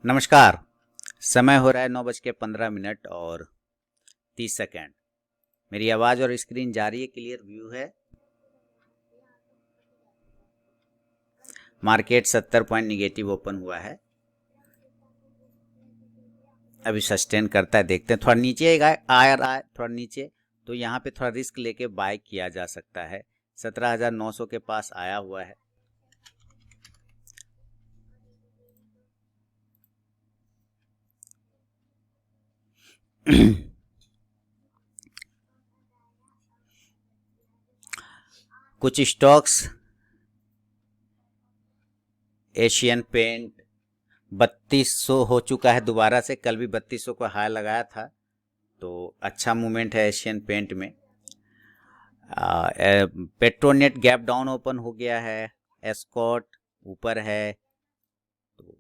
नमस्कार। समय हो रहा है 9:15 और 30 सेकेंड। मेरी आवाज़ और स्क्रीन जा रही है, क्लियर व्यू है। मार्केट 70 पॉइंट निगेटिव ओपन हुआ है, अभी सस्टेन करता है, देखते हैं। थोड़ा नीचे आ रहा है, थोड़ा नीचे, तो यहाँ पे थोड़ा रिस्क लेके बाय किया जा सकता है। 17,900 के पास आया हुआ है। कुछ स्टॉक्स, एशियन पेंट 3200 हो चुका है दोबारा से, कल भी 3200 को हाई लगाया था, तो अच्छा मूवमेंट है एशियन पेंट में। पेट्रोनेट गैप डाउन ओपन हो गया है, एस्कॉर्ट ऊपर है। तो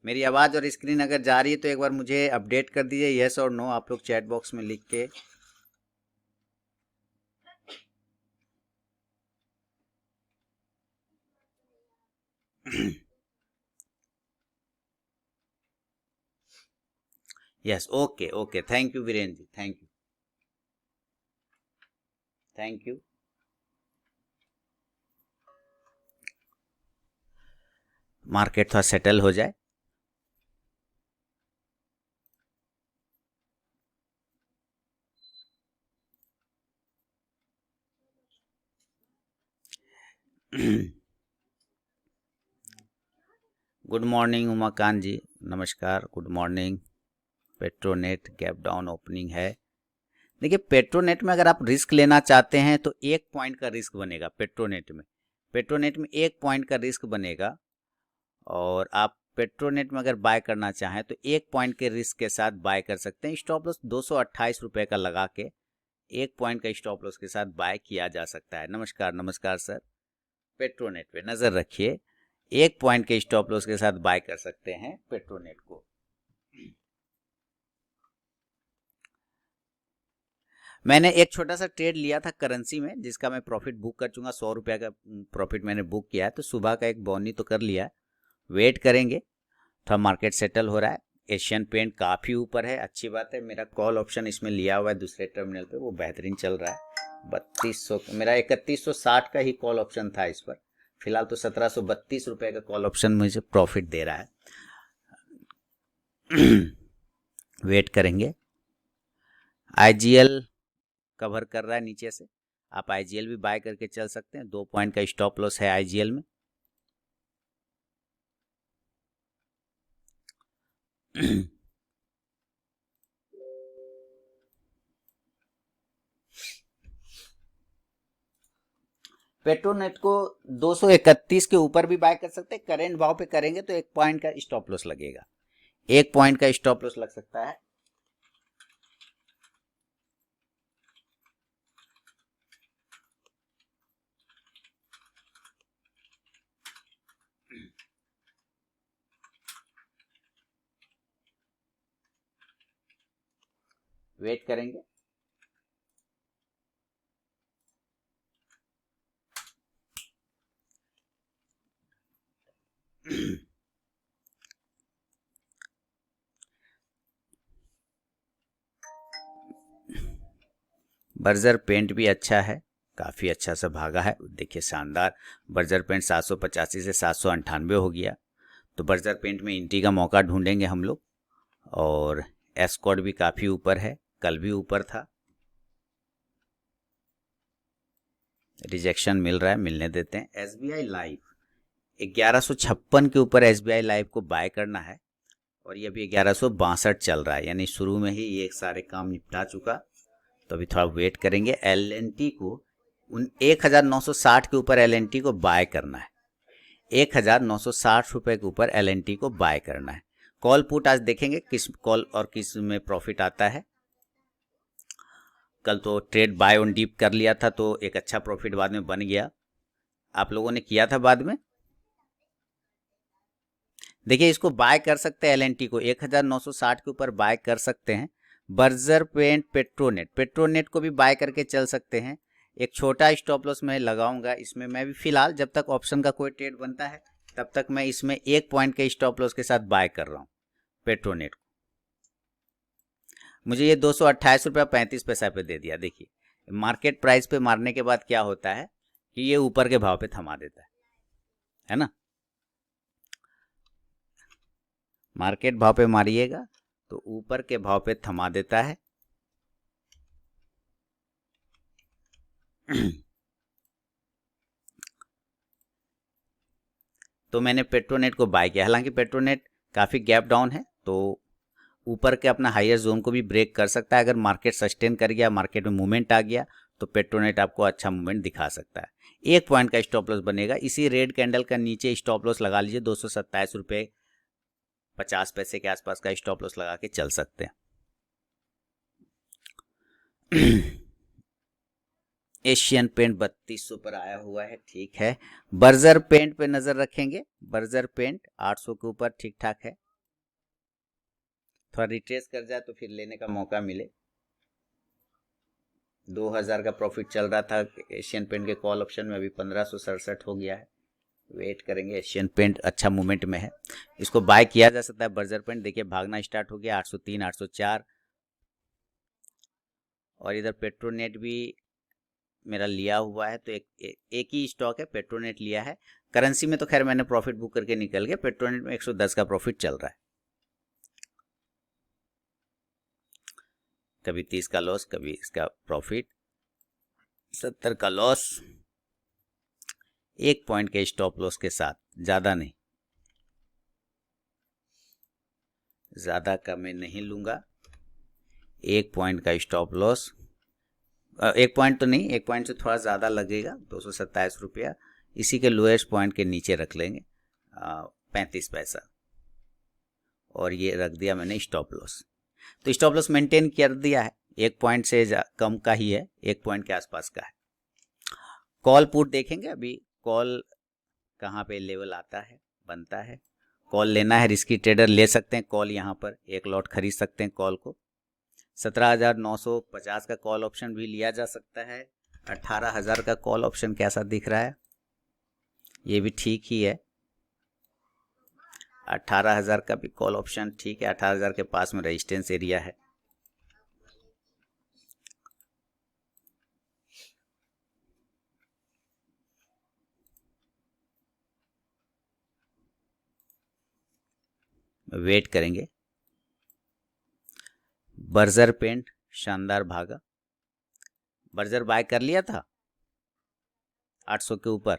मेरी आवाज़ और स्क्रीन अगर जा रही है तो एक बार मुझे अपडेट कर दीजिए, यस और नो, आप लोग चैट बॉक्स में लिख के। Yes, okay okay, thank you Virendra ji, thank you thank you. Market थोड़ा सेटल हो जाए। गुड मॉर्निंग उमाकांत जी, नमस्कार, good morning. Petronet gap down opening है। देखिए, पेट्रोनेट में अगर आप रिस्क लेना चाहते हैं तो 1 पॉइंट का रिस्क बनेगा पेट्रोनेट में 1 पॉइंट का रिस्क बनेगा। और आप पेट्रोनेट में अगर बाय करना चाहें तो 1 पॉइंट के रिस्क के साथ बाय कर सकते हैं। स्टॉप लॉस 228 रुपये का लगा के 1 पॉइंट का स्टॉप लॉस के साथ बाय किया जा सकता है। नमस्कार नमस्कार सर। पेट्रोनेट पे नज़र रखिए, 1 पॉइंट के स्टॉप लॉस के साथ बाय कर सकते हैं पेट्रोनेट को। मैंने एक छोटा सा ट्रेड लिया था करेंसी में, जिसका मैं प्रॉफिट बुक कर चुका। 100 रुपये का प्रॉफिट मैंने बुक किया है, तो सुबह का एक बोनी तो कर लिया है। वेट करेंगे, थोड़ा मार्केट सेटल हो रहा है। एशियन पेंट काफ़ी ऊपर है, अच्छी बात है। मेरा कॉल ऑप्शन इसमें लिया हुआ है दूसरे टर्मिनल पे, वो बेहतरीन चल रहा है। 3200, मेरा 3160 का ही कॉल ऑप्शन था इस पर। फिलहाल तो 1732 रुपये का कॉल ऑप्शन मुझे प्रॉफिट दे रहा है। वेट करेंगे। आईजीएल कवर कर रहा है नीचे से, आप आईजीएल भी बाय करके चल सकते हैं। 2 पॉइंट का स्टॉप लॉस है आईजीएल में। पेट्रोनेट को 231 के ऊपर भी बाय कर सकते हैं। करेंट भाव पे करेंगे तो 1 पॉइंट का स्टॉप लॉस लगेगा, 1 पॉइंट का स्टॉप लॉस लग सकता है। वेट करेंगे। बर्जर पेंट भी अच्छा है, काफ़ी अच्छा सा भागा है, देखिए शानदार। बर्जर पेंट 785 से 798 हो गया, तो बर्जर पेंट में एंट्री का मौका ढूंढेंगे हम लोग। और एस्कॉर्ट भी काफ़ी ऊपर है, कल भी ऊपर था। रिजेक्शन मिल रहा है, मिलने देते हैं। एसबीआई लाइफ 1156 के ऊपर एसबीआई लाइफ को बाय करना है, और ये अभी 1162 चल रहा है, यानी शुरू में ही ये सारे काम निपटा चुका। तो अभी थोड़ा वेट करेंगे। एलएनटी को 1960 के ऊपर एलएनटी को बाय करना है। 1960 रुपये के ऊपर एलएनटी को बाय करना है। कॉल पुट आज देखेंगे किस कॉल और किस में प्रॉफिट आता है। कल तो ट्रेड बाय ऑन डीप कर लिया था, तो एक अच्छा प्रॉफिट बाद में बन गया। आप लोगों ने किया था बाद में। देखिए, इसको बाय कर सकते हैं, एलएनटी को 1960 के ऊपर बाय कर सकते हैं। बर्जर पेंट, पेट्रोनेट को भी बाय करके चल सकते हैं। एक छोटा स्टॉप लॉस मैं लगाऊंगा इसमें मैं भी फिलहाल, जब तक ऑप्शन का कोई ट्रेड बनता है तब तक मैं इसमें 1 पॉइंट के स्टॉप लॉस के साथ बाय कर रहा हूँ पेट्रोनेट को। मुझे ये 228 रुपया 35 पैसा पे दे दिया। देखिए मार्केट प्राइस पे मारने के बाद क्या होता है कि ये ऊपर के भाव पे थमा देता है ना। मार्केट भाव पे मारिएगा तो ऊपर के भाव पे थमा देता है। तो मैंने पेट्रोनेट को बाय किया। हालांकि पेट्रोनेट काफ़ी गैप डाउन है, तो ऊपर के अपना हायर जोन को भी ब्रेक कर सकता है। अगर मार्केट सस्टेन कर गया, मार्केट में मूवमेंट आ गया, तो पेट्रोनेट आपको अच्छा मूवमेंट दिखा सकता है। 1 पॉइंट का स्टॉप लॉस बनेगा। इसी रेड कैंडल का नीचे स्टॉप लॉस लगा लीजिए। 227 रुपये 50 पैसे के आसपास का स्टॉप लॉस लगा के चल सकते हैं। एशियन पेंट 3200 पर आया हुआ है, ठीक है। बर्जर पेंट पे नजर रखेंगे। बर्जर पेंट 800 के ऊपर ठीक ठाक है। थोड़ा रिट्रेस कर जाए तो फिर लेने का मौका मिले। 2000 का प्रॉफिट चल रहा था एशियन पेंट के कॉल ऑप्शन में, अभी 1567 हो गया है। वेट करेंगे। एशियन पेंट अच्छा मूवमेंट में है, इसको बाय किया जा सकता है। बर्जर पेंट देखिए भागना स्टार्ट हो गया 803 804। और इधर पेट्रोनेट भी मेरा लिया हुआ है, तो एक ही स्टॉक है, पेट्रोनेट लिया है। करेंसी में तो खैर मैंने प्रॉफिट बुक करके निकल गया। पेट्रोनेट में 110 का प्रॉफिट चल रहा है। कभी 30 का लॉस, कभी इसका प्रॉफिट। 70 का लॉस। 1 पॉइंट के स्टॉप लॉस के साथ, ज़्यादा नहीं, ज़्यादा का मैं नहीं लूँगा। 1 पॉइंट का स्टॉप लॉस, 1 पॉइंट तो नहीं, 1 पॉइंट से थोड़ा ज़्यादा लगेगा। 227 रुपया इसी के लोएस्ट पॉइंट के नीचे रख लेंगे, 35 पैसा। और ये रख दिया मैंने स्टॉप लॉस। तो स्टॉप लॉस मेंटेन कर दिया है। 1 पॉइंट से कम का ही है, 1 पॉइंट के आसपास का है। कॉल पुट देखेंगे अभी कॉल कहाँ पे लेवल आता है, बनता है। कॉल लेना है, रिस्की ट्रेडर ले सकते हैं कॉल। यहाँ पर एक लॉट खरीद सकते हैं कॉल को। 17,950 का कॉल ऑप्शन भी लिया जा सकता है। 18,000 का कॉल ऑप्शन कैसा दिख रहा है, ये भी ठीक ही है। 18,000 का भी कॉल ऑप्शन ठीक है। 18,000 के पास में रेजिस्टेंस एरिया है। वेट करेंगे। बर्जर पेंट शानदार भागा। बर्जर बाय कर लिया था 800 के ऊपर।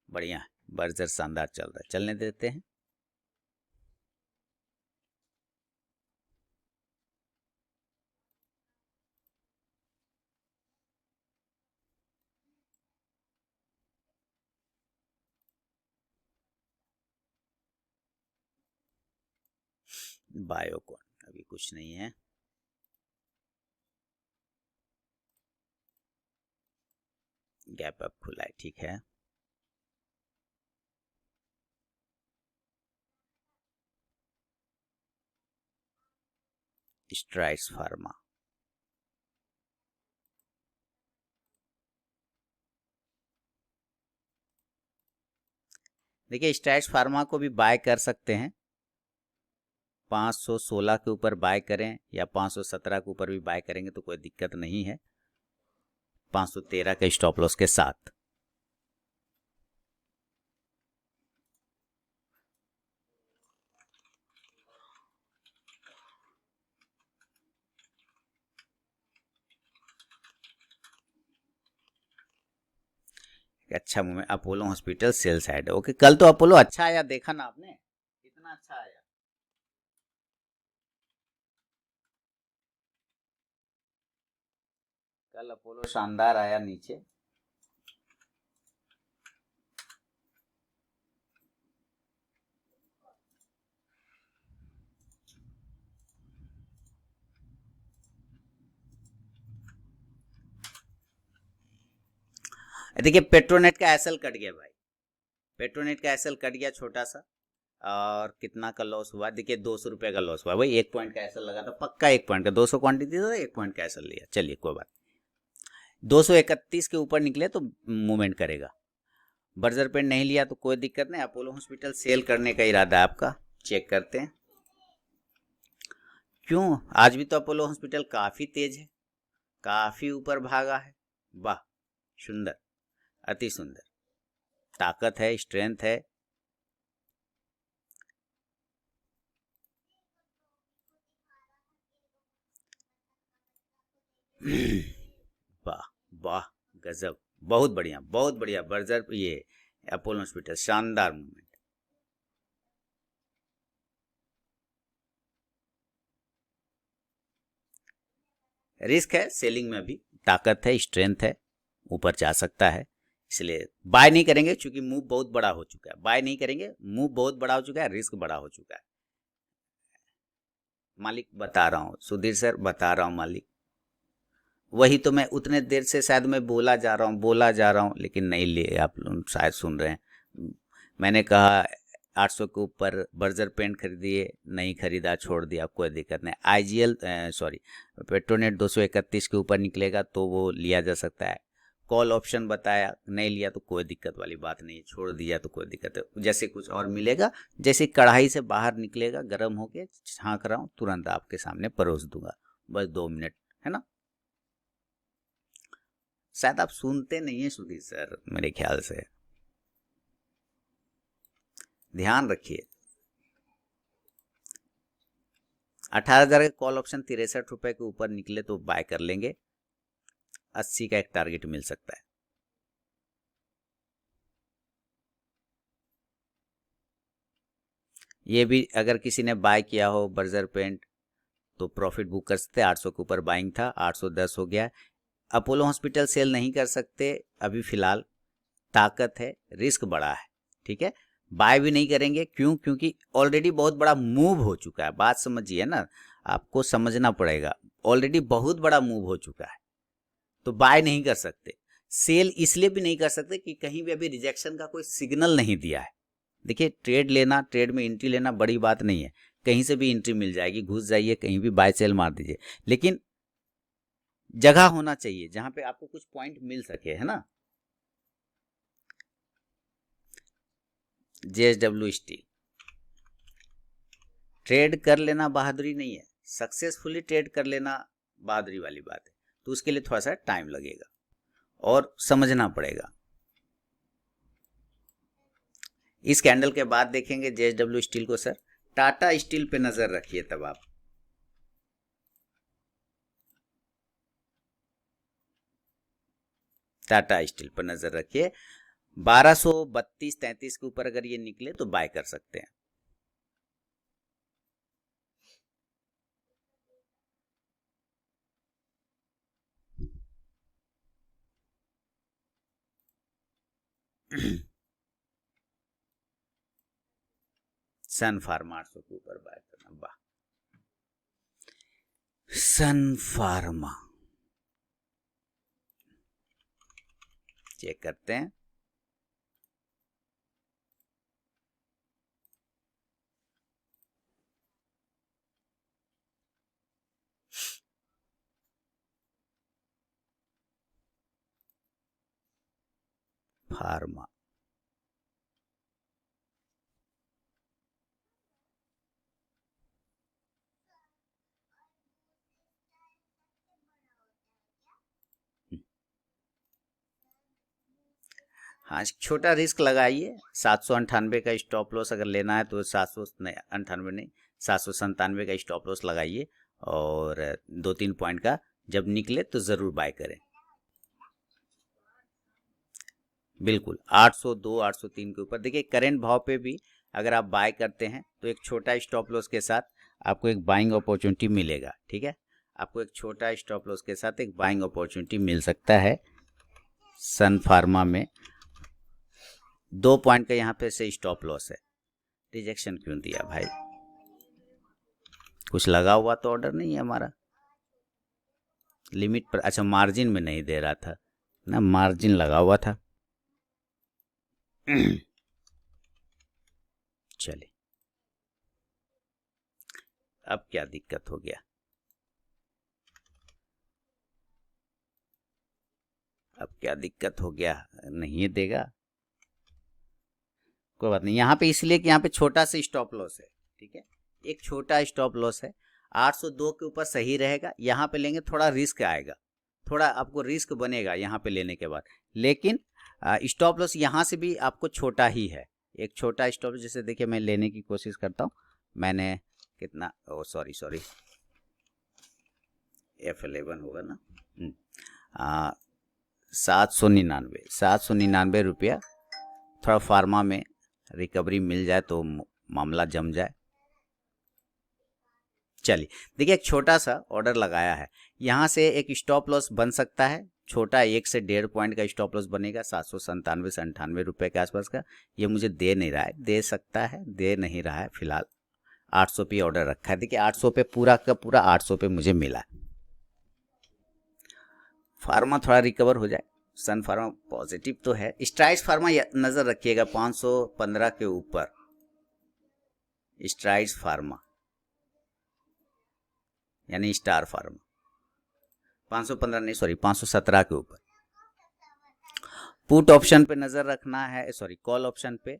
बढ़िया, बर्जर शानदार चल रहा है, चलने देते हैं। बायोकॉन अभी कुछ नहीं है। गैप अप खुला है, ठीक है। स्ट्राइड्स फार्मा, देखिए स्ट्राइड्स फार्मा को भी बाय कर सकते हैं। 516 के ऊपर बाय करें या 517 के ऊपर भी बाय करेंगे तो कोई दिक्कत नहीं है। 513 के स्टॉप लॉस के साथ। अच्छा movement. Apollo hospital sell side, okay. कल तो अपोलो अच्छा आया, देखा ना आपने, कितना अच्छा आया। कल अपोलो शानदार आया नीचे। देखिए पेट्रोनेट का एसएल कट गया भाई। पेट्रोनेट का एसएल कट गया छोटा सा, और कितना का लॉस हुआ देखिए, 200 रुपये का लॉस हुआ भाई। 1 पॉइंट का एसएल लगा था पक्का, 1 पॉइंट का 200 क्वांटिटी था, 1 पॉइंट का एसएल लिया, चलिए कोई बात। 231 के ऊपर निकले तो मूवमेंट करेगा। बर्जर पेंट नहीं लिया तो कोई दिक्कत नहीं। अपोलो हॉस्पिटल सेल करने का इरादा है आपका, चेक करते हैं। क्यों, आज भी तो अपोलो हॉस्पिटल काफी तेज है, काफी ऊपर भागा है। वाह, सुंदर, अति सुंदर, ताकत है, स्ट्रेंथ है। वाह वाह, गजब, बहुत बढ़िया, बहुत बढ़िया। बर्जर ये अपोलो हॉस्पिटल शानदार मूवमेंट। रिस्क है सेलिंग में, भी ताकत है, स्ट्रेंथ है, ऊपर जा सकता है, इसलिए बाय नहीं करेंगे, क्योंकि मूव बहुत बड़ा हो चुका है। बाय नहीं करेंगे, मूव बहुत बड़ा हो चुका है, रिस्क बड़ा हो चुका है। मालिक बता रहा हूँ, सुधीर सर बता रहा हूँ मालिक, वही तो मैं उतने देर से शायद मैं बोला जा रहा हूँ, लेकिन नहीं लिए आप लोग शायद सुन रहे हैं। मैंने कहा 800 के ऊपर बर्जर पेंट खरीदिए, नहीं खरीदा, छोड़ दिया, कोई दिक्कत नहीं। आईजीएल सॉरी पेट्रोनेट 231 के ऊपर निकलेगा तो वो लिया जा सकता है। कॉल ऑप्शन बताया, नहीं लिया तो कोई दिक्कत वाली बात नहीं है, छोड़ दिया तो कोई दिक्कत है। जैसे कुछ और मिलेगा, जैसे कढ़ाई से बाहर निकलेगा, गर्म होके झाँक रहा हूँ, तुरंत आपके सामने परोस दूंगा, बस 2 मिनट, है ना। शायद आप सुनते नहीं है सुधीर सर, मेरे ख्याल से, ध्यान रखिए। 18,000 का कॉल ऑप्शन 63 रुपए के ऊपर निकले तो बाय कर लेंगे, 80 का एक टारगेट मिल सकता है। ये भी अगर किसी ने बाय किया हो बर्जर पेंट तो प्रॉफिट बुक कर सकते हैं। 800 के ऊपर बाइंग था, 810 हो गया। अपोलो हॉस्पिटल सेल नहीं कर सकते अभी फिलहाल, ताकत है, रिस्क बड़ा है, ठीक है। बाय भी नहीं करेंगे, क्यों, क्योंकि ऑलरेडी बहुत बड़ा मूव हो चुका है। बात समझिए ना, आपको समझना पड़ेगा, ऑलरेडी बहुत बड़ा मूव हो चुका है, तो बाय नहीं कर सकते। सेल इसलिए भी नहीं कर सकते कि कहीं भी अभी रिजेक्शन का कोई सिग्नल नहीं दिया है। देखिए, ट्रेड लेना, ट्रेड में एंट्री लेना बड़ी बात नहीं है, कहीं से भी एंट्री मिल जाएगी, घुस जाइए कहीं भी, बाय सेल मार दीजिए, लेकिन जगह होना चाहिए जहां पे आपको कुछ पॉइंट मिल सके, है ना। जेएसडब्ल्यू स्टील, ट्रेड कर लेना बहादुरी नहीं है, सक्सेसफुली ट्रेड कर लेना बहादुरी वाली बात है। तो उसके लिए थोड़ा सा टाइम लगेगा और समझना पड़ेगा। इस कैंडल के बाद देखेंगे जेएसडब्ल्यू स्टील को सर। टाटा स्टील पे नजर रखिए तब आप। टाटा स्टील पर नजर रखिए, 1232-33 के ऊपर अगर ये निकले तो बाय कर सकते हैं। सन फार्मा 800 के ऊपर बाय करना, वाह। सन फार्मा चेक करते हैं। फार्मा, हाँ, छोटा रिस्क लगाइए। 798 का स्टॉप लॉस अगर लेना है तो 798 नहीं, 797 का स्टॉप लॉस लगाइए, और 2-3 पॉइंट का जब निकले तो ज़रूर बाय करें। बिल्कुल 802 803 के ऊपर देखिए, करेंट भाव पे भी अगर आप बाय करते हैं तो एक छोटा स्टॉप लॉस के साथ आपको एक बाइंग अपॉर्चुनिटी मिलेगा, ठीक है। आपको एक छोटा स्टॉप लॉस के साथ एक बाइंग अपॉर्चुनिटी मिल सकता है। सन फार्मा में 2 पॉइंट का यहाँ पे से स्टॉप लॉस है। रिजेक्शन क्यों दिया भाई, कुछ लगा हुआ तो ऑर्डर नहीं है हमारा लिमिट पर। अच्छा, मार्जिन में नहीं दे रहा था ना, मार्जिन लगा हुआ था। अब क्या दिक्कत हो गया, अब क्या दिक्कत हो गया, नहीं देगा, कोई बात नहीं। यहाँ पे इसलिए कि यहाँ पे छोटा सा स्टॉप लॉस है, ठीक है, एक छोटा स्टॉप लॉस है। 802 के ऊपर सही रहेगा, यहाँ पे लेंगे थोड़ा रिस्क आएगा, थोड़ा आपको रिस्क बनेगा यहाँ पे लेने के बाद, लेकिन स्टॉप लॉस यहाँ से भी आपको छोटा ही है, एक छोटा स्टॉप। जैसे देखिए मैं लेने की कोशिश करता हूँ, मैंने कितना, ओ सॉरी F11 होगा ना, 799 रुपया। थोड़ा फार्मा में रिकवरी मिल जाए तो मामला जम जाए। चलिए देखिए, एक छोटा सा ऑर्डर लगाया है, यहाँ से एक स्टॉप लॉस बन सकता है, छोटा 1 से 1.5 पॉइंट का स्टॉप लॉस बनेगा 797 से 98 रुपये के आसपास का। ये मुझे दे नहीं रहा है, दे सकता है, दे नहीं रहा है फिलहाल। 800 पे ऑर्डर रखा है, देखिए 800 पे पूरा का पूरा 800 पे मुझे मिला। फार्मा थोड़ा रिकवर हो जाए, सन फार्मा पॉजिटिव तो है। स्ट्राइड्स फार्मा नजर रखिएगा 515 के ऊपर, स्ट्राइड्स फार्मा यानी स्टार फार्मा 515 नहीं सॉरी 517 के ऊपर। पुट ऑप्शन पे नजर रखना है, सॉरी कॉल ऑप्शन पे,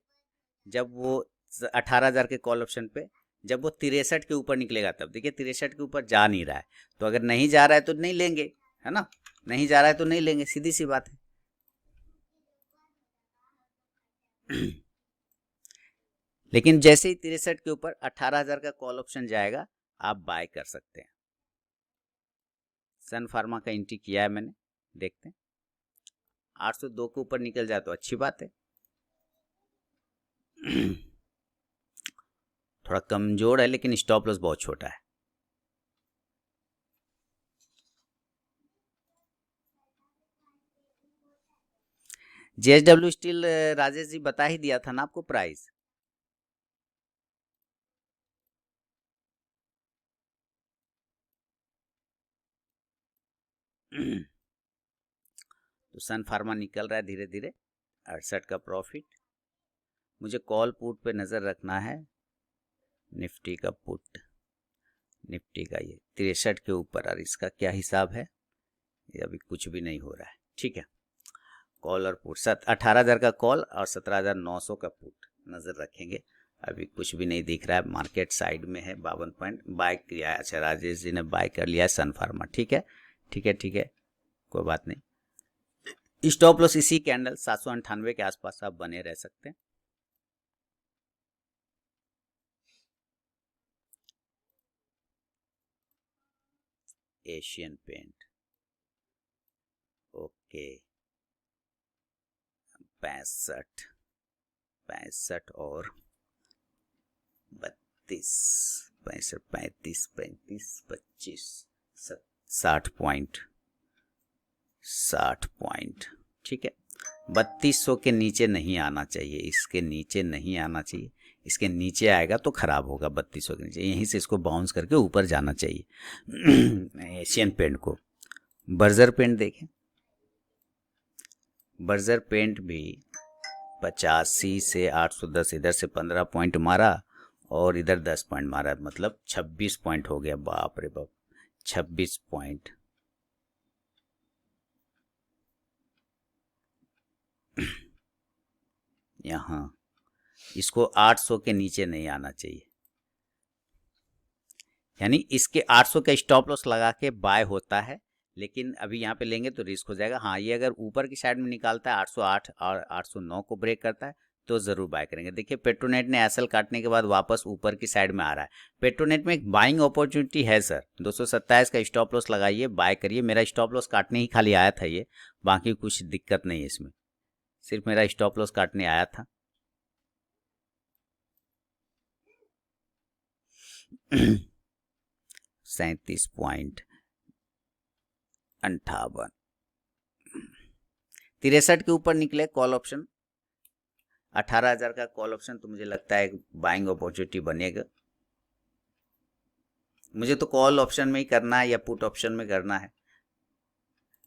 जब वो 18,000 के कॉल ऑप्शन पे, जब वो 63 के ऊपर निकलेगा तब। देखिए 63 के ऊपर जा नहीं रहा है, तो अगर नहीं जा रहा है तो नहीं लेंगे, है ना, नहीं जा रहा है तो नहीं लेंगे, सीधी सी बात है। लेकिन जैसे ही 63 के ऊपर 18,000 का कॉल ऑप्शन जाएगा, आप बाय कर सकते हैं। सन फार्मा का एंट्री किया है मैंने, देखते हैं 802 के ऊपर निकल जाए तो अच्छी बात है। थोड़ा कमजोर है लेकिन स्टॉप लॉस बहुत छोटा है। JSW स्टील राजेश जी बता ही दिया था ना आपको प्राइस। तो सन फार्मा निकल रहा है धीरे धीरे, 68 का प्रॉफिट। मुझे कॉल पुट पे नज़र रखना है, निफ्टी का पुट, निफ्टी का ये 63 के ऊपर, और इसका क्या हिसाब है, ये अभी कुछ भी नहीं हो रहा है, ठीक है। कॉल और पुट 18,000 का कॉल और 17,900 का पुट नज़र रखेंगे। अभी कुछ भी नहीं दिख रहा है, मार्केट साइड में है। 52 पॉइंट बाय किया है, अच्छा राजेश जी ने बाय कर लिया है सन फार्मा, ठीक है ठीक है ठीक है, कोई बात नहीं। स्टॉप लॉस इसी कैंडल 798 के आसपास आप बने रह सकते हैं। एशियन पेंट, ओके 65 और 32, 65 35 35 25 60 पॉइंट, 60 पॉइंट, ठीक है। 3200 के नीचे नहीं आना चाहिए, इसके नीचे नहीं आना चाहिए, इसके नीचे आएगा तो खराब होगा। 3200 के नीचे, यहीं से इसको बाउंस करके ऊपर जाना चाहिए। एशियन पेंट को, बर्जर पेंट देखें, बर्जर पेंट भी 85 से 810, इधर से 15 पॉइंट मारा और इधर 10 पॉइंट मारा, मतलब 26 पॉइंट हो गया, बाप रे बाप 26 पॉइंट। यहाँ इसको 800 के नीचे नहीं आना चाहिए, यानी इसके 800 का स्टॉप लॉस लगा के बाय होता है, लेकिन अभी यहाँ पे लेंगे तो रिस्क हो जाएगा। हाँ, ये अगर ऊपर की साइड में निकालता है 808 और 809 को ब्रेक करता है तो ज़रूर बाय करेंगे। देखिए पेट्रोनेट ने एसएल काटने के बाद वापस ऊपर की साइड में आ रहा है। पेट्रोनेट में एक बाइंग अपॉर्चुनिटी है सर, 227 का स्टॉप लॉस लगाइए, बाय करिए। मेरा स्टॉप लॉस काटने ही खाली आया था ये, बाकी कुछ दिक्कत नहीं है इसमें, सिर्फ मेरा स्टॉप लॉस काटने आया था। 37 पॉइंट 58, 63 के ऊपर निकले कॉल ऑप्शन, 18,000 का कॉल ऑप्शन, तो मुझे लगता है बाइंग अपॉर्चुनिटी बनेगा। मुझे तो कॉल ऑप्शन में ही करना है या पुट ऑप्शन में करना है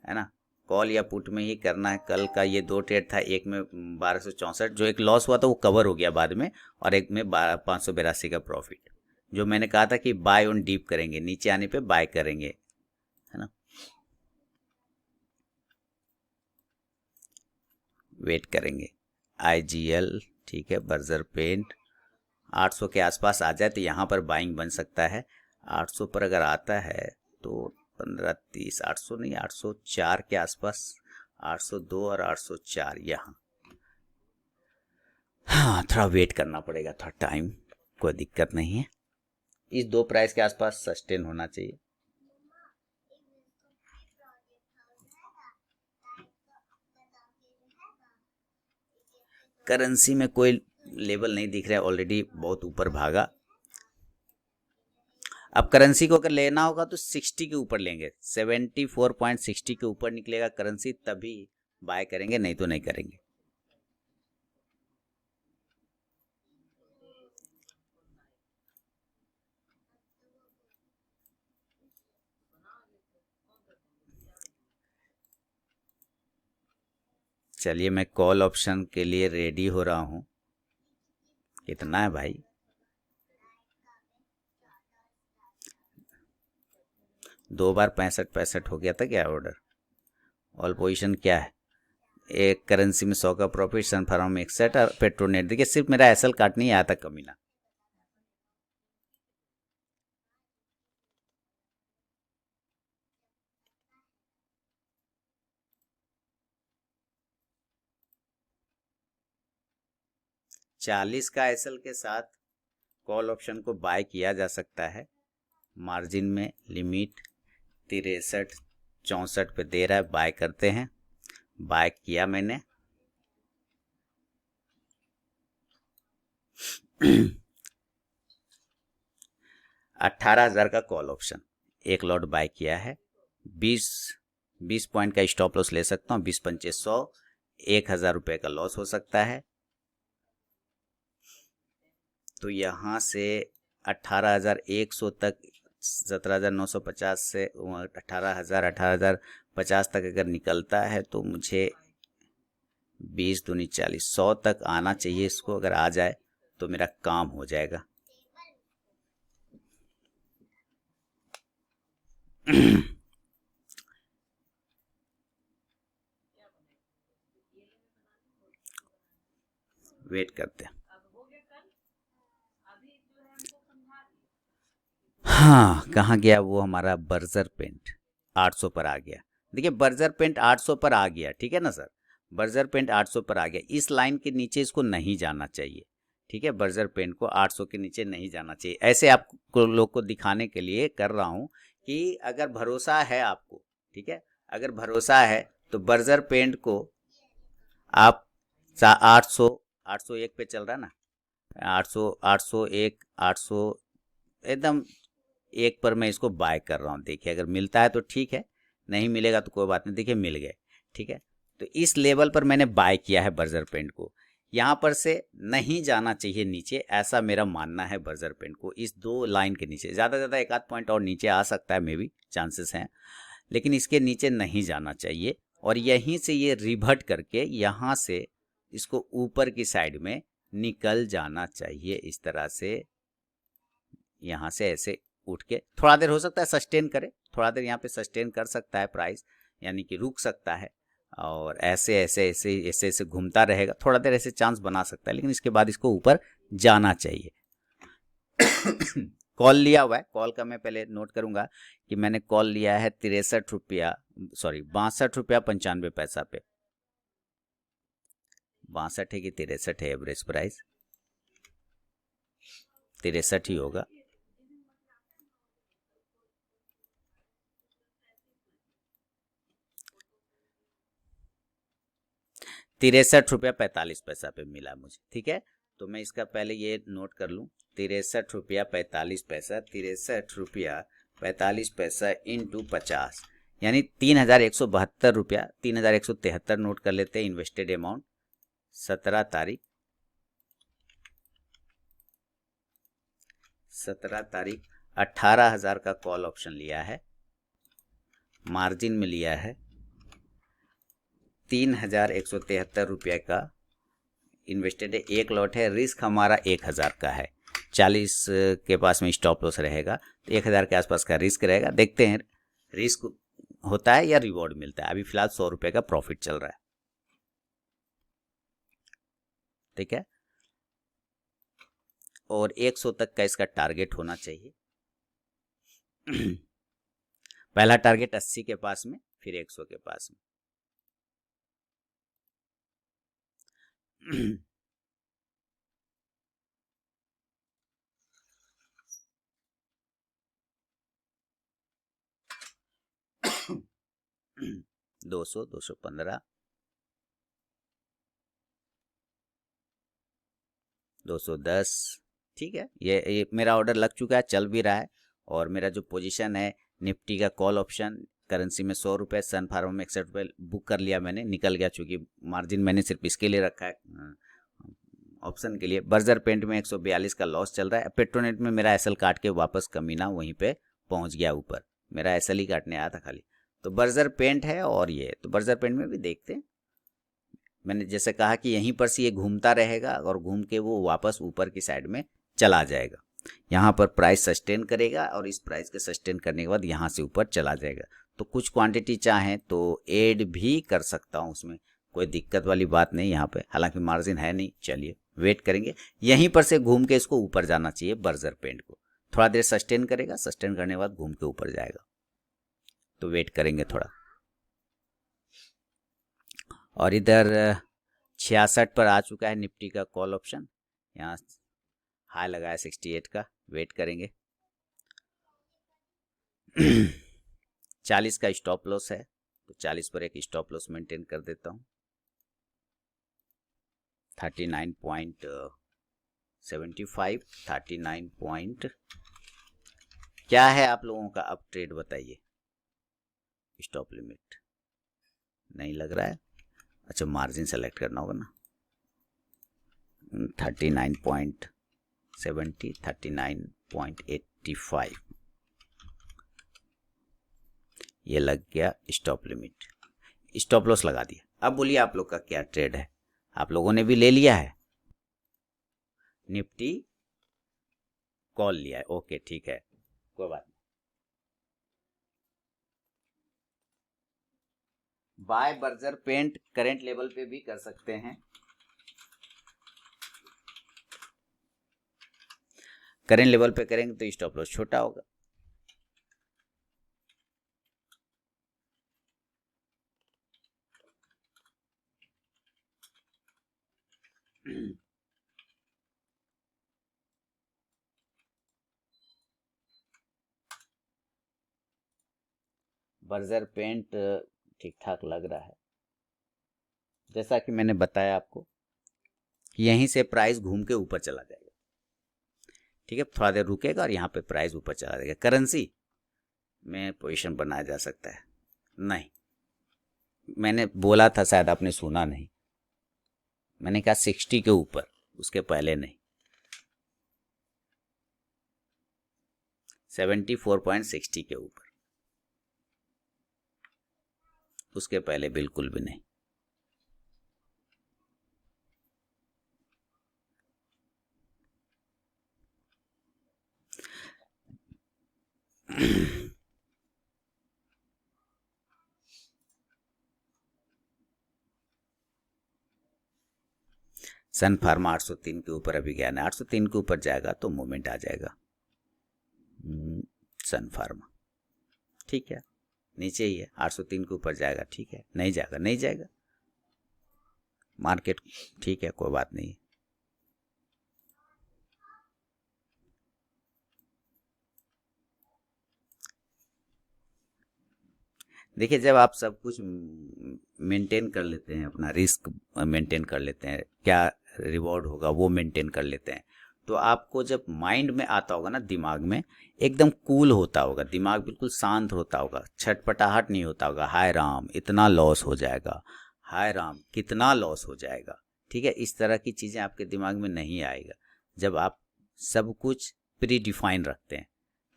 ना, कॉल या पुट में ही करना है। कल का ये 2 ट्रेड था, एक में 1264, जो एक लॉस हुआ था वो कवर हो गया बाद में, और एक में 582 का प्रॉफिट। जो मैंने कहा था कि बाय ऑन डीप करेंगे, नीचे आने पे बाय करेंगे, है ना। वेट करेंगे। IGL ठीक है, बर्जर पेंट 800 के आसपास आ जाए तो यहाँ पर बाइंग बन सकता है। 800 पर अगर आता है तो 15-30, 800 नहीं, 804 के आसपास, 802 और 804 यहाँ। हाँ, थोड़ा वेट करना पड़ेगा, थोड़ा टाइम, कोई दिक्कत नहीं है। इस 2 प्राइस के आसपास सस्टेन होना चाहिए। करेंसी में कोई लेवल नहीं दिख रहा है, ऑलरेडी बहुत ऊपर भागा। अब करेंसी को अगर लेना होगा तो 60 के ऊपर लेंगे, 74.60 के ऊपर निकलेगा करेंसी, तभी बाय करेंगे, नहीं तो नहीं करेंगे। चलिए मैं कॉल ऑप्शन के लिए रेडी हो रहा हूँ। कितना है भाई? दो बार 65 हो गया था क्या ऑर्डर? ऑल पोजीशन क्या है? एक करेंसी में 100 का प्रॉफिट, सनफार्मा में 61 और पेट्रोनेट। देखिए सिर्फ मेरा एसएल काट नहीं आया था कमीना। चालीस का एसएल के साथ कॉल ऑप्शन को बाय किया जा सकता है। मार्जिन में लिमिट 63-64 पे दे रहा है, बाय करते हैं। बाय किया मैंने। $18,000 का कॉल ऑप्शन, एक लॉट बाय किया है। 20 पॉइंट का स्टॉप लॉस ले सकता हूँ, 20-2500, 1,000 रुपये का लॉस हो सकता है। तो यहाँ से 18,100 तक, 17,950 से 18,000, 18,050 तक अगर निकलता है तो मुझे 20 दूनी 40, 100 तक आना चाहिए। इसको अगर आ जाए तो मेरा काम हो जाएगा। वेट करते हैं। हाँ, कहाँ गया वो हमारा बर्जर पेंट? 800 पर आ गया। देखिए बर्जर पेंट 800 पर आ गया, ठीक है ना सर। बर्जर पेंट 800 पर आ गया, इस लाइन के नीचे इसको नहीं जाना चाहिए, ठीक है। बर्जर पेंट को 800 के नीचे नहीं जाना चाहिए। ऐसे आपको लोग को दिखाने के लिए कर रहा हूँ कि अगर भरोसा है आपको, ठीक है, अगर भरोसा है तो बर्जर पेंट को आप 800, 801 पे चल रहा है ना, 800, 801, 800 एकदम एक पर मैं इसको बाय कर रहा हूँ। देखिए अगर मिलता है तो ठीक है, नहीं मिलेगा तो कोई बात नहीं। देखिए मिल गए, ठीक है। तो इस लेवल पर मैंने बाय किया है बर्जर पेंट को। यहाँ पर से नहीं जाना चाहिए नीचे, ऐसा मेरा मानना है बर्जर पेंट को। इस 2 लाइन के नीचे ज़्यादा से ज़्यादा 1 आध पॉइंट और नीचे आ सकता है, मे बी चांसेस हैं, लेकिन इसके नीचे नहीं जाना चाहिए। और यहीं से ये रिवर्ट करके यहाँ से इसको ऊपर की साइड में निकल जाना चाहिए, इस तरह से। यहाँ से ऐसे उठ के थोड़ा देर हो सकता है सस्टेन करे, थोड़ा देर यहाँ पे सस्टेन कर सकता है प्राइस, यानी कि रुक सकता है, और ऐसे ऐसे ऐसे ऐसे ऐसे घूमता रहेगा, थोड़ा देर ऐसे चांस बना सकता है, लेकिन इसके बाद इसको ऊपर जाना चाहिए। कॉल लिया हुआ है, कॉल का मैं पहले नोट करूंगा कि मैंने कॉल लिया है 63 रुपया, सॉरी 62 रुपया 95 पैसा पे। 62 है कि 63 है? एवरेज प्राइस 63 ही होगा। 63 रुपया 45 पैसा पे मिला मुझे, ठीक है। तो मैं इसका पहले ये नोट कर लूँ, 63 रुपया 45 पैसा, 63 रुपया 45 पैसा इंटू 50, यानी 3,172 रुपया, 3,173 नोट कर लेते हैं। इन्वेस्टेड अमाउंट 17 तारीख 18,000 का कॉल ऑप्शन लिया है। मार्जिन में लिया है 3,173 रुपये का इन्वेस्टेड है। एक लॉट है, रिस्क हमारा 1,000 का है। 40 के पास में स्टॉप लॉस रहेगा, तो 1000 के आसपास का रिस्क रहेगा। देखते हैं रिस्क होता है या रिवॉर्ड मिलता है। अभी फिलहाल 100 रुपये का प्रॉफिट चल रहा है, ठीक है। और 100 तक का इसका टारगेट होना चाहिए। पहला टारगेट 80 के पास में, फिर 100 के पास में। 200, 215, 210, ठीक है। ये मेरा ऑर्डर लग चुका है, चल भी रहा है। और मेरा जो पोजीशन है निफ्टी का कॉल ऑप्शन करेंसी में 100 रुपये, सन फार्मा में 61 रुपये बुक कर लिया मैंने, निकल गया, चूँकि मार्जिन मैंने सिर्फ इसके लिए रखा है, ऑप्शन के लिए। बर्जर पेंट में 142 का लॉस चल रहा है। पेट्रोनेट में मेरा एसएल काट के वापस कमीना वहीं पे पहुंच गया ऊपर, मेरा एसएल ही काटने आया था खाली। तो बर्जर पेंट है, और ये तो बर्जर पेंट में भी देखते हैं। मैंने जैसे कहा कि यहीं पर से ये घूमता रहेगा और घूम के वो वापस ऊपर की साइड में चला जाएगा। यहाँ पर प्राइस सस्टेन करेगा और इस प्राइस के सस्टेन करने के बाद यहाँ से ऊपर चला जाएगा। तो कुछ क्वांटिटी चाहें तो ऐड भी कर सकता हूँ, उसमें कोई दिक्कत वाली बात नहीं यहाँ पे, हालांकि मार्जिन है नहीं। चलिए वेट करेंगे, यहीं पर से घूम के इसको ऊपर जाना चाहिए। बर्जर पेंट को थोड़ा देर सस्टेन करेगा, सस्टेन करने के बाद घूम के ऊपर जाएगा, तो वेट करेंगे थोड़ा। और इधर 66 पर आ चुका है निफ्टी का कॉल ऑप्शन, यहाँ हाई लगाया 68 का, वेट करेंगे। 40 का स्टॉप लॉस है, तो 40 पर एक स्टॉप लॉस मेंटेन कर देता हूँ। 39.75, 39 पॉइंट। क्या है आप लोगों का अब ट्रेड बताइए। स्टॉप लिमिट नहीं लग रहा है, अच्छा मार्जिन सेलेक्ट करना होगा ना। 39.70, 39.85, ये लग गया स्टॉप लिमिट, स्टॉप लॉस लगा दिया। अब बोलिए आप लोग का क्या ट्रेड है, आप लोगों ने भी ले लिया है, निफ्टी कॉल लिया है, ओके ठीक है, कोई बात नहीं। Buy Berger paint current level पे भी कर सकते हैं। करंट लेवल पे करेंगे तो स्टॉप लॉस छोटा होगा। बर्जर पेंट ठीक ठाक लग रहा है, जैसा कि मैंने बताया आपको कि यहीं से प्राइस घूम के ऊपर चला जाएगा, ठीक है। थोड़ा देर रुकेगा और यहाँ पे प्राइस ऊपर चला जाएगा। करेंसी में पोजीशन बनाया जा सकता है, नहीं मैंने बोला था, शायद आपने सुना नहीं, मैंने कहा 60 के ऊपर, उसके पहले नहीं। 74.60 के ऊपर, उसके पहले बिल्कुल भी नहीं। सन फार्मा 803 के ऊपर अभी गया ना, 803 के ऊपर जाएगा तो मूवमेंट आ जाएगा। सन फार्मा ठीक है, नीचे ही है, 803 के ऊपर जाएगा, ठीक है, नहीं जाएगा, नहीं जाएगा, मार्केट ठीक है, कोई बात नहीं। देखिए जब आप सब कुछ मेंटेन कर लेते हैं, अपना रिस्क मेंटेन कर लेते हैं, क्या रिवॉर्ड होगा वो मेंटेन कर लेते हैं, तो आपको जब माइंड में आता होगा ना, दिमाग में एकदम कूल होता होगा, दिमाग बिल्कुल शांत होता होगा, छटपटाहट नहीं होता होगा, हाय राम इतना लॉस हो जाएगा, हाय राम कितना लॉस हो जाएगा, ठीक है। इस तरह की चीज़ें आपके दिमाग में नहीं आएगा जब आप सब कुछ प्री डिफाइन रखते हैं।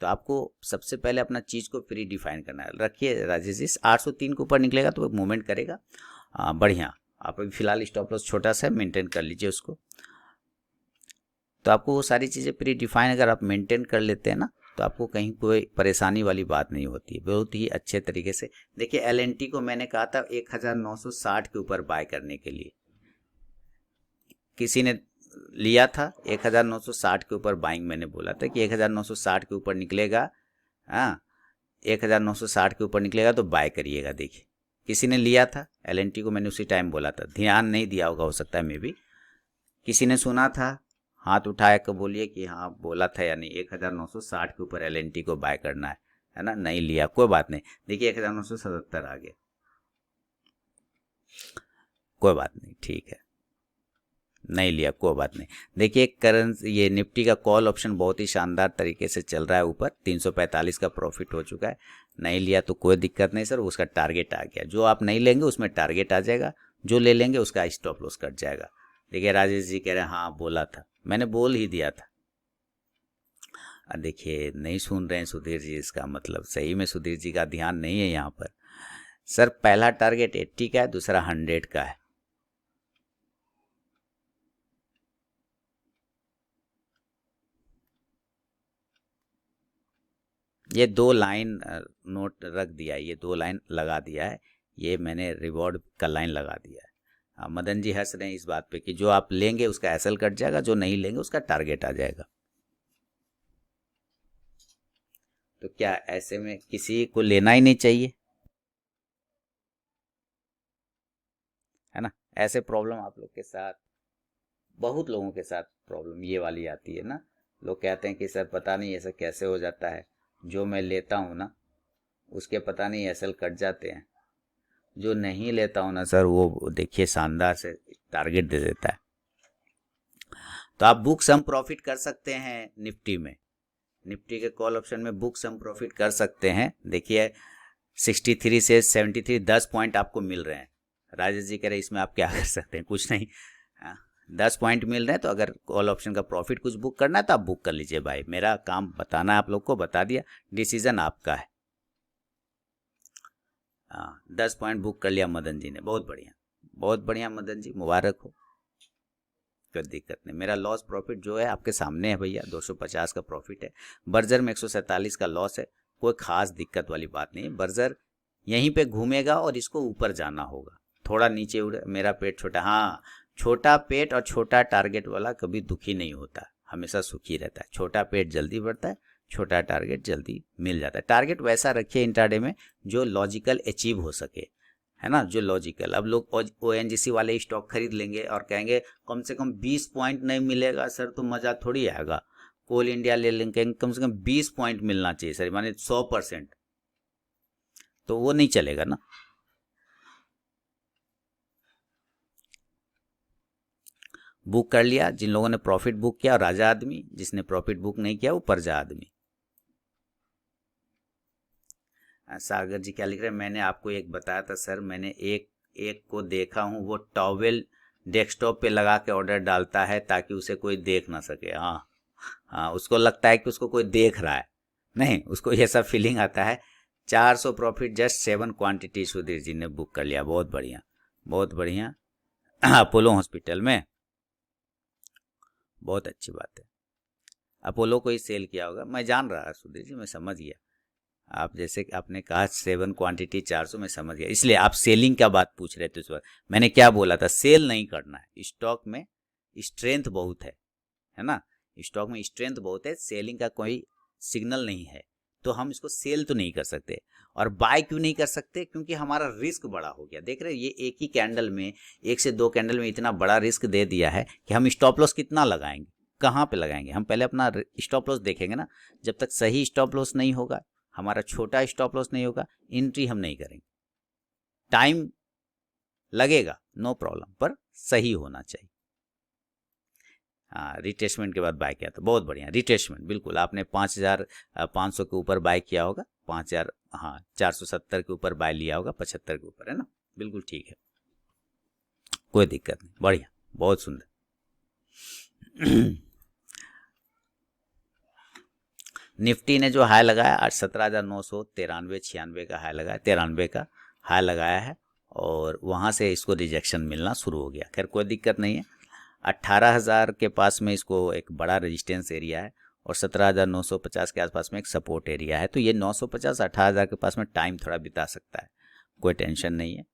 तो आपको सबसे पहले अपना चीज़ को प्री डिफाइन करना है। रखिए राजेश जी, 803 के ऊपर निकलेगा तो मूवमेंट करेगा, बढ़िया। आप अभी फिलहाल स्टॉप लॉस छोटा सा मेंटेन कर लीजिए उसको। तो आपको वो सारी चीज़ें प्री डिफाइन अगर आप मेंटेन कर लेते हैं ना, तो आपको कहीं कोई परेशानी वाली बात नहीं होती है, बहुत ही अच्छे तरीके से। देखिए LNT को मैंने कहा था 1960 के ऊपर बाय करने के लिए, किसी ने लिया था 1960 के ऊपर बाइंग, मैंने बोला था कि 1960 के ऊपर निकलेगा, हाँ 1960 के ऊपर निकलेगा तो बाय करिएगा। देखिए किसी ने लिया था LNT को, मैंने उसी टाइम बोला था, ध्यान नहीं दिया होगा, हो सकता है मे भी किसी ने सुना था, हाथ उठाया कर बोलिए कि हाँ बोला था या नहीं 1960 के ऊपर LNT को बाय करना है ना। नहीं लिया, कोई बात नहीं। देखिए 1977 आ गया, कोई बात नहीं, ठीक है, नहीं लिया, कोई बात नहीं। देखिए करंट ये निफ्टी का कॉल ऑप्शन बहुत ही शानदार तरीके से चल रहा है, ऊपर 345 का प्रॉफिट हो चुका है। नहीं लिया तो कोई दिक्कत नहीं सर, उसका टारगेट आ गया। जो आप नहीं लेंगे उसमें टारगेट आ जाएगा, जो ले लेंगे उसका स्टॉप लॉस कट जाएगा। देखिए राजेश जी कह रहे हैं हाँ बोला था, मैंने बोल ही दिया था। देखिए नहीं सुन रहे हैं सुधीर जी, इसका मतलब सही में सुधीर जी का ध्यान नहीं है यहाँ पर। सर पहला टारगेट 80 का है, दूसरा 100 का है। ये 2 लाइन नोट रख दिया है, ये 2 लाइन लगा दिया है, ये मैंने रिवॉर्ड का लाइन लगा दिया है। मदन जी हंस रहे हैं इस बात पे कि जो आप लेंगे उसका एसएल कट जाएगा, जो नहीं लेंगे उसका टारगेट आ जाएगा। तो क्या ऐसे में किसी को लेना ही नहीं चाहिए, है ना। ऐसे प्रॉब्लम आप लोग के साथ, बहुत लोगों के साथ प्रॉब्लम ये वाली आती है ना। लोग कहते हैं कि सर पता नहीं ऐसा कैसे हो जाता है, जो मैं लेता हूँ ना उसके पता नहीं एसएल कट जाते हैं, जो नहीं लेता हूँ ना सर वो देखिए शानदार से टारगेट दे देता है। तो आप बुक सम प्रॉफिट कर सकते हैं निफ्टी में, निफ्टी के कॉल ऑप्शन में बुक सम प्रॉफिट कर सकते हैं। देखिए 63 से 73 10 पॉइंट आपको मिल रहे हैं। राजेश जी कह रहे हैं इसमें आप क्या कर सकते हैं, कुछ नहीं, 10 पॉइंट मिल रहे हैं। तो अगर कॉल ऑप्शन का प्रॉफिट कुछ बुक करना है तो आप बुक कर लीजिए भाई, मेरा काम बताना है आप लोग को, बता दिया, डिसीजन आपका है। 10 पॉइंट बुक कर लिया मदन जी ने, बहुत बढ़िया, बहुत बढ़िया मदन जी, मुबारक हो, कोई दिक्कत नहीं। मेरा लॉस प्रॉफिट जो है आपके सामने है भैया, 250 का प्रॉफिट है। बर्जर में 147 का लॉस है, कोई खास दिक्कत वाली बात नहीं है। बर्जर यहीं पे घूमेगा और इसको ऊपर जाना होगा, थोड़ा नीचे उड़े, मेरा पेट छोटा, हाँ छोटा पेट और छोटा टारगेट वाला कभी दुखी नहीं होता, हमेशा सुखी रहता है। छोटा पेट जल्दी बढ़ता है, छोटा टारगेट जल्दी मिल जाता है। टारगेट वैसा रखिए इंट्राडे में जो लॉजिकल अचीव हो सके, है ना, जो लॉजिकल। अब लोग ONGC वाले स्टॉक खरीद लेंगे और कहेंगे कम से कम 20 पॉइंट नहीं मिलेगा सर तो मज़ा थोड़ी आएगा। कोल इंडिया ले लेंगे, कम से कम 20 पॉइंट मिलना चाहिए सर, माने 100%, तो वो नहीं चलेगा ना। बुक कर लिया जिन लोगों ने प्रॉफिट बुक किया, राजा आदमी, जिसने प्रॉफिट बुक नहीं किया वो परजा आदमी। सागर जी क्या लिख रहे हैं, मैंने आपको एक बताया था सर, मैंने एक को देखा हूँ, वो टॉवेल डेस्कटॉप पे लगा के ऑर्डर डालता है ताकि उसे कोई देख ना सके। हाँ हाँ, उसको लगता है कि उसको कोई देख रहा है, नहीं उसको ये सब फीलिंग आता है। 400 profit just 7 quantity Sudhir ji ने बुक कर लिया, बहुत बढ़िया, बहुत बढ़िया। अपोलो हॉस्पिटल में, बहुत अच्छी बात है। अपोलो को ही सेल किया होगा, मैं जान रहा सुधीर जी, मैं समझ गया। आप जैसे कि आपने कहा 7 क्वांटिटी 400, में समझ गया, इसलिए आप सेलिंग का बात पूछ रहे थे उस वक्त। मैंने क्या बोला था, सेल नहीं करना है, स्टॉक में स्ट्रेंथ बहुत है ना, स्टॉक में स्ट्रेंथ बहुत है, सेलिंग का कोई सिग्नल नहीं है, तो हम इसको सेल तो नहीं कर सकते। और बाय क्यों नहीं कर सकते, क्योंकि हमारा रिस्क बड़ा हो गया। देख रहे हैं ये एक ही कैंडल में, 1 से 2 कैंडल में इतना बड़ा रिस्क दे दिया है कि हम स्टॉप लॉस कितना लगाएंगे, कहाँ पे लगाएंगे। हम पहले अपना स्टॉप लॉस देखेंगे ना, जब तक सही स्टॉप लॉस नहीं होगा, हमारा छोटा स्टॉप लॉस नहीं होगा, एंट्री हम नहीं करेंगे। टाइम लगेगा नो प्रॉब्लम, पर सही होना चाहिए। हाँ, रिट्रेसमेंट के बाद बाय किया था, बहुत बढ़िया रिट्रेसमेंट, बिल्कुल आपने 5500 के ऊपर बाय किया होगा, 5000, हाँ 470 के ऊपर बाय लिया होगा, 75 के ऊपर, है ना, बिल्कुल ठीक है, कोई दिक्कत नहीं, बढ़िया, बहुत सुंदर। निफ्टी ने जो हाई लगाया आज 17,993-96 का हाई लगाया, 93 का हाई लगाया है, और वहाँ से इसको रिजेक्शन मिलना शुरू हो गया। खैर कोई दिक्कत नहीं है, 18,000 के पास में इसको एक बड़ा रेजिस्टेंस एरिया है और 17,950 के आसपास में एक सपोर्ट एरिया है। तो ये 950 18,000 के पास में टाइम थोड़ा बिता सकता है, कोई टेंशन नहीं है।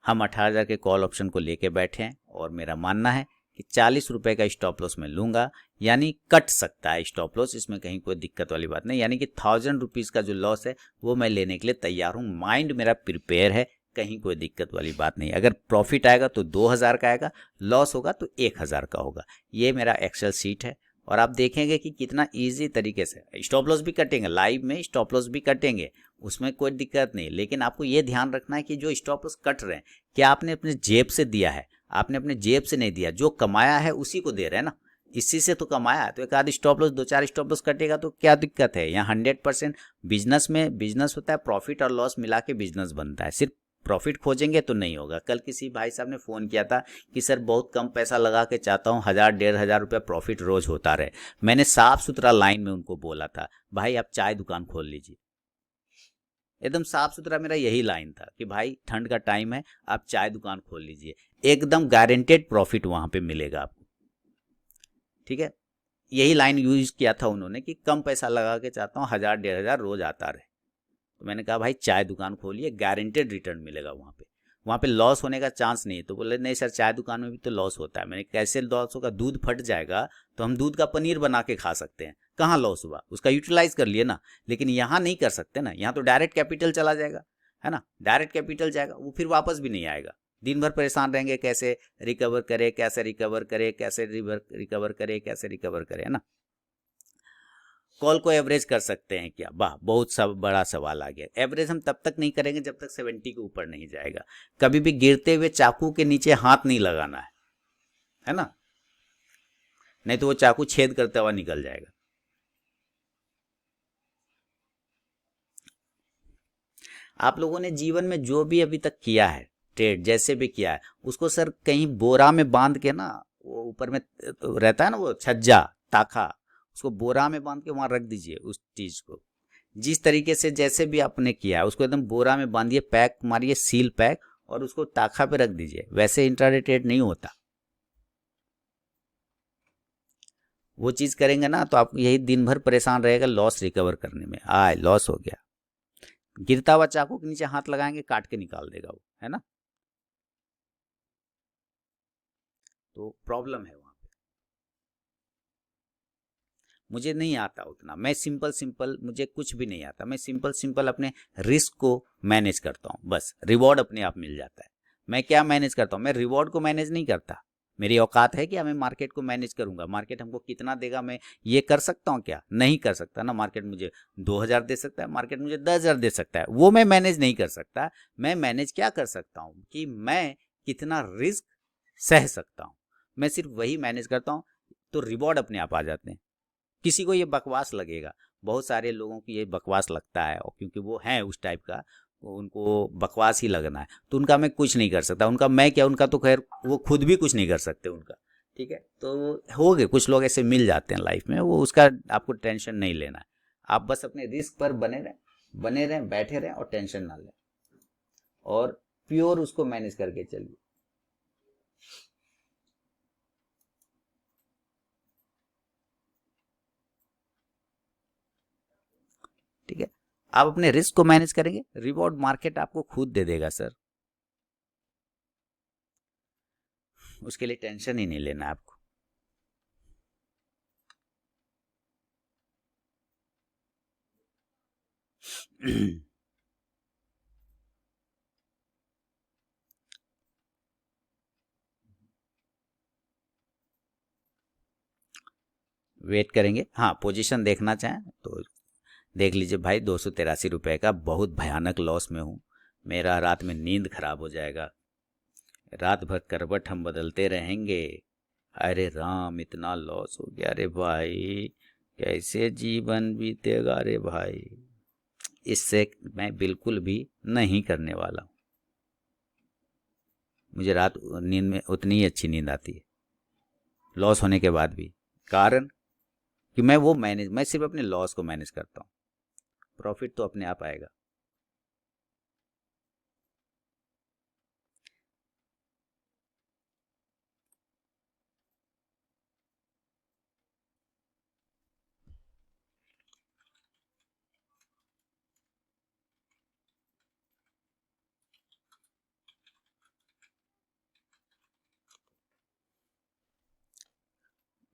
हम 18,000 के कॉल ऑप्शन को लेके बैठे हैं और मेरा मानना है कि 40 रुपए का स्टॉप लॉस मैं लूँगा, यानी कट सकता है स्टॉप लॉस, इसमें कहीं कोई दिक्कत वाली बात नहीं। यानी कि 1000 रुपीज़ का जो लॉस है वो मैं लेने के लिए तैयार हूँ, माइंड मेरा प्रिपेयर है, कहीं कोई दिक्कत वाली बात नहीं। अगर प्रॉफिट आएगा तो 2000 का आएगा, लॉस होगा तो 1000 का होगा। ये मेरा एक्सेल शीट है और आप देखेंगे कि कितना ईजी तरीके से स्टॉप लॉस भी कटेंगे, लाइव में स्टॉप लॉस भी कटेंगे, उसमें कोई दिक्कत नहीं। लेकिन आपको ये ध्यान रखना है कि जो स्टॉप लॉस कट रहे हैं, क्या आपने अपने जेब से दिया है? आपने अपने जेब से नहीं दिया, जो कमाया है उसी को दे रहे हैं ना, इसी से तो कमाया है। तो एक आध स्टॉप लॉस, 2-4 स्टॉप लॉस कटेगा तो क्या दिक्कत है? यहाँ 100% बिजनेस में बिजनेस होता है, प्रॉफिट और लॉस मिला के बिजनेस बनता है। सिर्फ प्रॉफिट खोजेंगे तो नहीं होगा। कल किसी भाई साहब ने फ़ोन किया था कि सर बहुत कम पैसा लगा के चाहता हूँ 1000-1500 रुपया प्रॉफिट रोज होता रहे। मैंने साफ सुथरा लाइन में उनको बोला था, भाई आप चाय दुकान खोल लीजिए। एकदम साफ सुथरा मेरा यही लाइन था कि भाई ठंड का टाइम है, आप चाय दुकान खोल लीजिए, एकदम गारंटेड प्रॉफिट वहां पे मिलेगा आपको। ठीक है, यही लाइन यूज किया था उन्होंने कि कम पैसा लगा के चाहता हूँ 1000-1500 रोज आता रहे। तो मैंने कहा भाई चाय दुकान खोलिए, गारंटेड रिटर्न मिलेगा वहाँ पे लॉस होने का चांस नहीं है। तो बोले नहीं सर चाय दुकान में भी तो लॉस होता है। मैंने कैसे लॉस होगा? दूध फट जाएगा तो हम दूध का पनीर बना के खा सकते हैं, कहाँ लॉस हुआ? उसका यूटिलाइज कर लिए ना। लेकिन यहाँ नहीं कर सकते ना, यहाँ तो डायरेक्ट कैपिटल चला जाएगा, है ना, डायरेक्ट कैपिटल जाएगा, वो फिर वापस भी नहीं आएगा। दिन भर परेशान रहेंगे, कैसे रिकवर करे, कैसे रिकवर करे, कैसे रिकवर करे, कैसे रिकवर करे, है ना। कॉल को एवरेज कर सकते हैं क्या? वाह, बहुत सब बड़ा सवाल आ गया। एवरेज हम तब तक नहीं करेंगे जब तक 70 के ऊपर नहीं जाएगा। कभी भी गिरते हुए चाकू के नीचे हाथ नहीं लगाना है ना, नहीं तो वो चाकू छेद करता हुआ निकल जाएगा। आप लोगों ने जीवन में जो भी अभी तक किया है, ट्रेड जैसे भी किया है, उसको सर कहीं बोरा में बांध के ना, वो ऊपर में तो रहता है ना वो छज्जा ताखा, उसको बोरा में बांध के वहां रख दीजिए उस चीज को। जिस तरीके से जैसे भी आपने किया है उसको एकदम बोरा में बांधिए, पैक मारिए, सील पैक, और उसको ताखा पे रख दीजिए। वैसे इंट्राडे ट्रेड नहीं होता। वो चीज करेंगे ना तो आप यही दिन भर परेशान रहेगा लॉस रिकवर करने में। आए लॉस हो गया, गिरता हुआ चाकू के नीचे हाथ लगाएंगे, काट के निकाल देगा वो, है ना। तो प्रॉब्लम है वहां पे। मुझे नहीं आता उतना, मैं सिंपल सिंपल, मुझे कुछ भी नहीं आता, मैं सिंपल सिंपल अपने रिस्क को मैनेज करता हूँ, बस रिवॉर्ड अपने आप मिल जाता है। मैं क्या मैनेज करता हूँ? मैं रिवॉर्ड को मैनेज नहीं करता। मेरी औकात है कि मैं मार्केट को मैनेज करूंगा, मार्केट हमको कितना देगा मैं ये कर सकता हूँ क्या? नहीं कर सकता ना। मार्केट मुझे 2000 दे सकता है, मार्केट मुझे 10,000 दे सकता है, वो मैं मैनेज नहीं कर सकता। मैं मैनेज क्या कर सकता हूँ कि मैं कितना रिस्क सह सकता हूँ, मैं सिर्फ वही मैनेज करता हूँ। तो रिवॉर्ड अपने आप आ जाते हैं। किसी को ये बकवास लगेगा, बहुत सारे लोगों को ये बकवास लगता है, और क्योंकि वो हैं उस टाइप का, उनको बकवास ही लगना है, तो उनका मैं कुछ नहीं कर सकता। उनका मैं क्या, उनका तो खैर वो खुद भी कुछ नहीं कर सकते उनका। ठीक है, तो हो गए कुछ लोग ऐसे मिल जाते हैं लाइफ में, वो उसका आपको टेंशन नहीं लेना है। आप बस अपने रिस्क पर बने रहें, बैठे रहें और टेंशन ना लें, और प्योर उसको मैनेज करके चलिए। ठीक है, आप अपने रिस्क को मैनेज करेंगे, रिवॉर्ड मार्केट आपको खुद दे देगा सर। उसके लिए टेंशन ही नहीं लेना है आपको। वेट करेंगे, हाँ पोजीशन देखना चाहें तो देख लीजिए भाई। 283 का बहुत भयानक लॉस में हूँ। मेरा रात में नींद खराब हो जाएगा, रात भर करवट हम बदलते रहेंगे। अरे राम, इतना लॉस हो गया रे भाई, कैसे जीवन बीतेगा रे भाई। इससे मैं बिल्कुल भी नहीं करने वाला हूँ। मुझे रात नींद में उतनी ही अच्छी नींद आती है लॉस होने के बाद भी। कारण कि मैं सिर्फ अपने लॉस को मैनेज करता हूँ, प्रॉफिट तो अपने आप आएगा।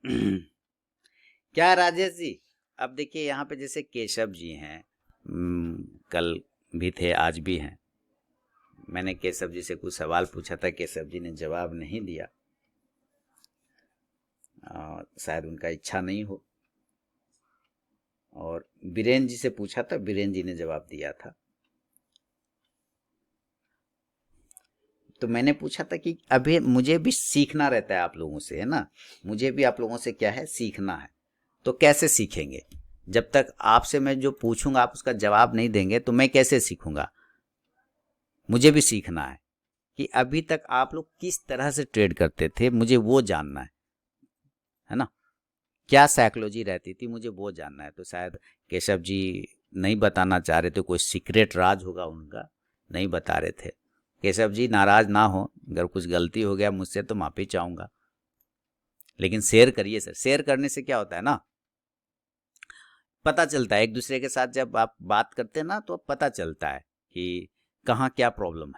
क्या राजेश जी, अब देखिए यहाँ पे जैसे केशव जी हैं, कल भी थे आज भी हैं। मैंने केशव जी से कुछ सवाल पूछा था, केशव जी ने जवाब नहीं दिया, शायद उनका इच्छा नहीं हो। और बीरेन जी से पूछा था, बीरेन जी ने जवाब दिया था। तो मैंने पूछा था कि अभी मुझे भी सीखना रहता है आप लोगों से, है ना, मुझे भी आप लोगों से क्या है, सीखना है। तो कैसे सीखेंगे? जब तक आपसे मैं जो पूछूंगा आप उसका जवाब नहीं देंगे तो मैं कैसे सीखूंगा? मुझे भी सीखना है कि अभी तक आप लोग किस तरह से ट्रेड करते थे, मुझे वो जानना है ना, क्या साइकोलॉजी रहती थी, मुझे वो जानना है। तो शायद केशव जी नहीं बताना चाह रहे थे, कोई सीक्रेट राज होगा उनका, नहीं बता रहे थे। केशव जी नाराज ना हो, अगर कुछ गलती हो गया मुझसे तो माफी चाहूंगा, लेकिन शेयर करिए सर। शेयर करने से क्या होता है ना, पता चलता है एक दूसरे के साथ, जब आप बात करते हैं ना तो पता चलता है कि कहाँ क्या प्रॉब्लम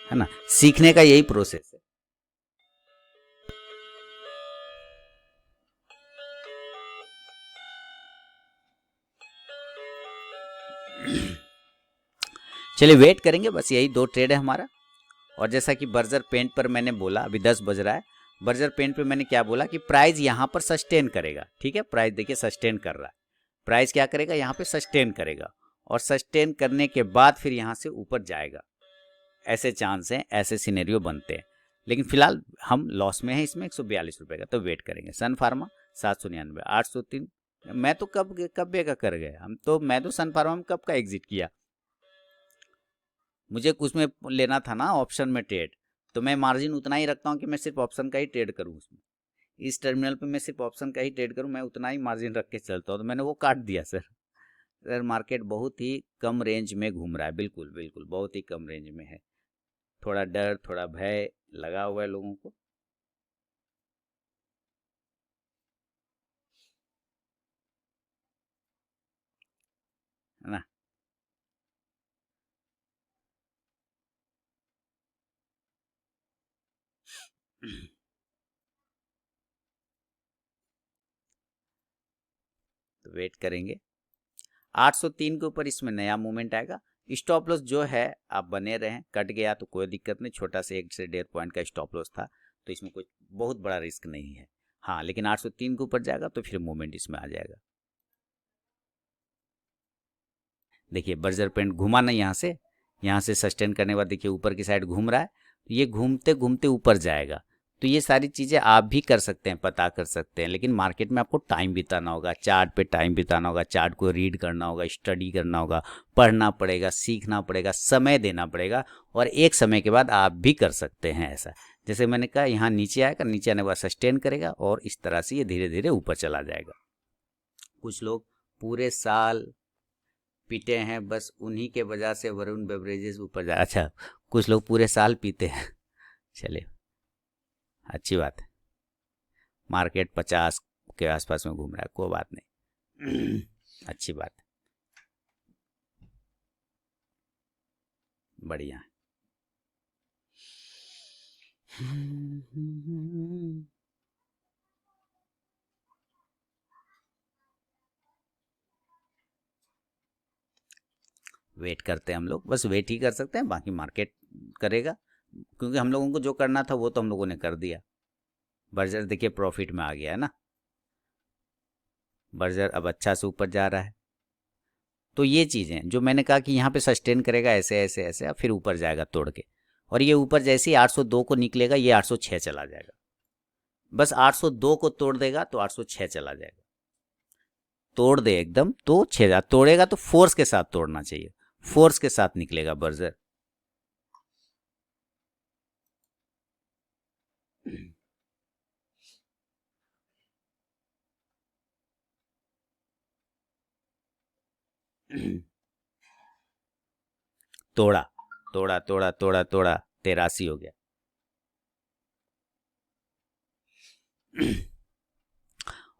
है ना। सीखने का यही प्रोसेस है। चलिए वेट करेंगे, बस यही 2 ट्रेड है हमारा। और जैसा कि बर्जर पेंट पर मैंने बोला, अभी 10 बज रहा है, बर्जर पेंट पे मैंने क्या बोला कि प्राइस यहाँ पर सस्टेन करेगा। ठीक है, प्राइस देखिए सस्टेन कर रहा है, प्राइस क्या करेगा, यहाँ पे सस्टेन करेगा, और सस्टेन करने के बाद फिर यहाँ से ऊपर जाएगा। ऐसे चांस हैं, ऐसे सिनेरियो बनते हैं। लेकिन फिलहाल हम लॉस में हैं इसमें 142 रुपए का, तो वेट करेंगे। सन फार्मा 799, 803। मैं तो कब का कर गए हम तो, मैं तो सन फार्मा में कब का एग्जिट किया। मुझे कुछ में लेना था ना ऑप्शन में ट्रेड, तो मैं मार्जिन उतना ही रखता हूँ कि मैं सिर्फ ऑप्शन का ही ट्रेड करूँ उसमें। इस टर्मिनल पे मैं सिर्फ ऑप्शन का ही ट्रेड करूँ, मैं उतना ही मार्जिन रख के चलता हूँ। तो मैंने वो काट दिया सर। सर मार्केट बहुत ही कम रेंज में घूम रहा है, बिल्कुल बिल्कुल बहुत ही कम रेंज में है। थोड़ा डर, थोड़ा भय लगा हुआ है लोगों को, है ना। तो वेट करेंगे। 803 के ऊपर इसमें नया मूवमेंट आएगा। स्टॉप लॉस जो है आप बने रहें, कट गया तो कोई दिक्कत नहीं, छोटा से 1 से 1.5 पॉइंट का स्टॉप लॉस था, तो इसमें कोई बहुत बड़ा रिस्क नहीं है। हाँ, लेकिन 803 के ऊपर जाएगा तो फिर मूवमेंट इसमें आ जाएगा। देखिए बर्जर पेंट घुमा नहीं यहाँ से सस्टेन करने के बाद देखिए ऊपर की साइड घूम रहा है, तो ये घूमते घूमते ऊपर जाएगा। तो ये सारी चीज़ें आप भी कर सकते हैं, पता कर सकते हैं, लेकिन मार्केट में आपको टाइम बिताना होगा, चार्ट पे टाइम बिताना होगा, चार्ट को रीड करना होगा, स्टडी करना होगा, पढ़ना पड़ेगा, सीखना पड़ेगा, समय देना पड़ेगा, और एक समय के बाद आप भी कर सकते हैं ऐसा। जैसे मैंने कहा यहाँ नीचे आएगा, नीचे आने के बाद सस्टेन करेगा और इस तरह से ये धीरे धीरे ऊपर चला जाएगा। कुछ लोग पूरे साल पीते हैं, बस उन्हीं के वजह से वरुण बेवरेजेस ऊपर जा, अच्छा कुछ लोग पूरे साल पीते हैं। चलिए अच्छी बात है, मार्केट 50 के आसपास में घूम रहा है, कोई बात नहीं। अच्छी बात है, बढ़िया। वेट करते हैं हम लोग, बस वेट ही कर सकते हैं, बाकी मार्केट करेगा, क्योंकि हम लोगों को जो करना था वो तो हम लोगों ने कर दिया। बर्जर देखिए प्रॉफिट में आ गया है ना, बर्जर अब अच्छा से ऊपर जा रहा है। तो ये चीज़ें जो मैंने कहा कि यहाँ पे सस्टेन करेगा ऐसे ऐसे ऐसे, फिर ऊपर जाएगा तोड़ के, और ये ऊपर जैसे ही 802 को निकलेगा ये 806 चला जाएगा। बस 802 को तोड़ देगा तो 806 चला जाएगा। तोड़ दे एकदम तो 6 तोड़ेगा तो फोर्स के साथ तोड़ना चाहिए, फोर्स के साथ निकलेगा बर्जर। तोड़ा तोड़ा तोड़ा तोड़ा तोड़ा 83 हो गया।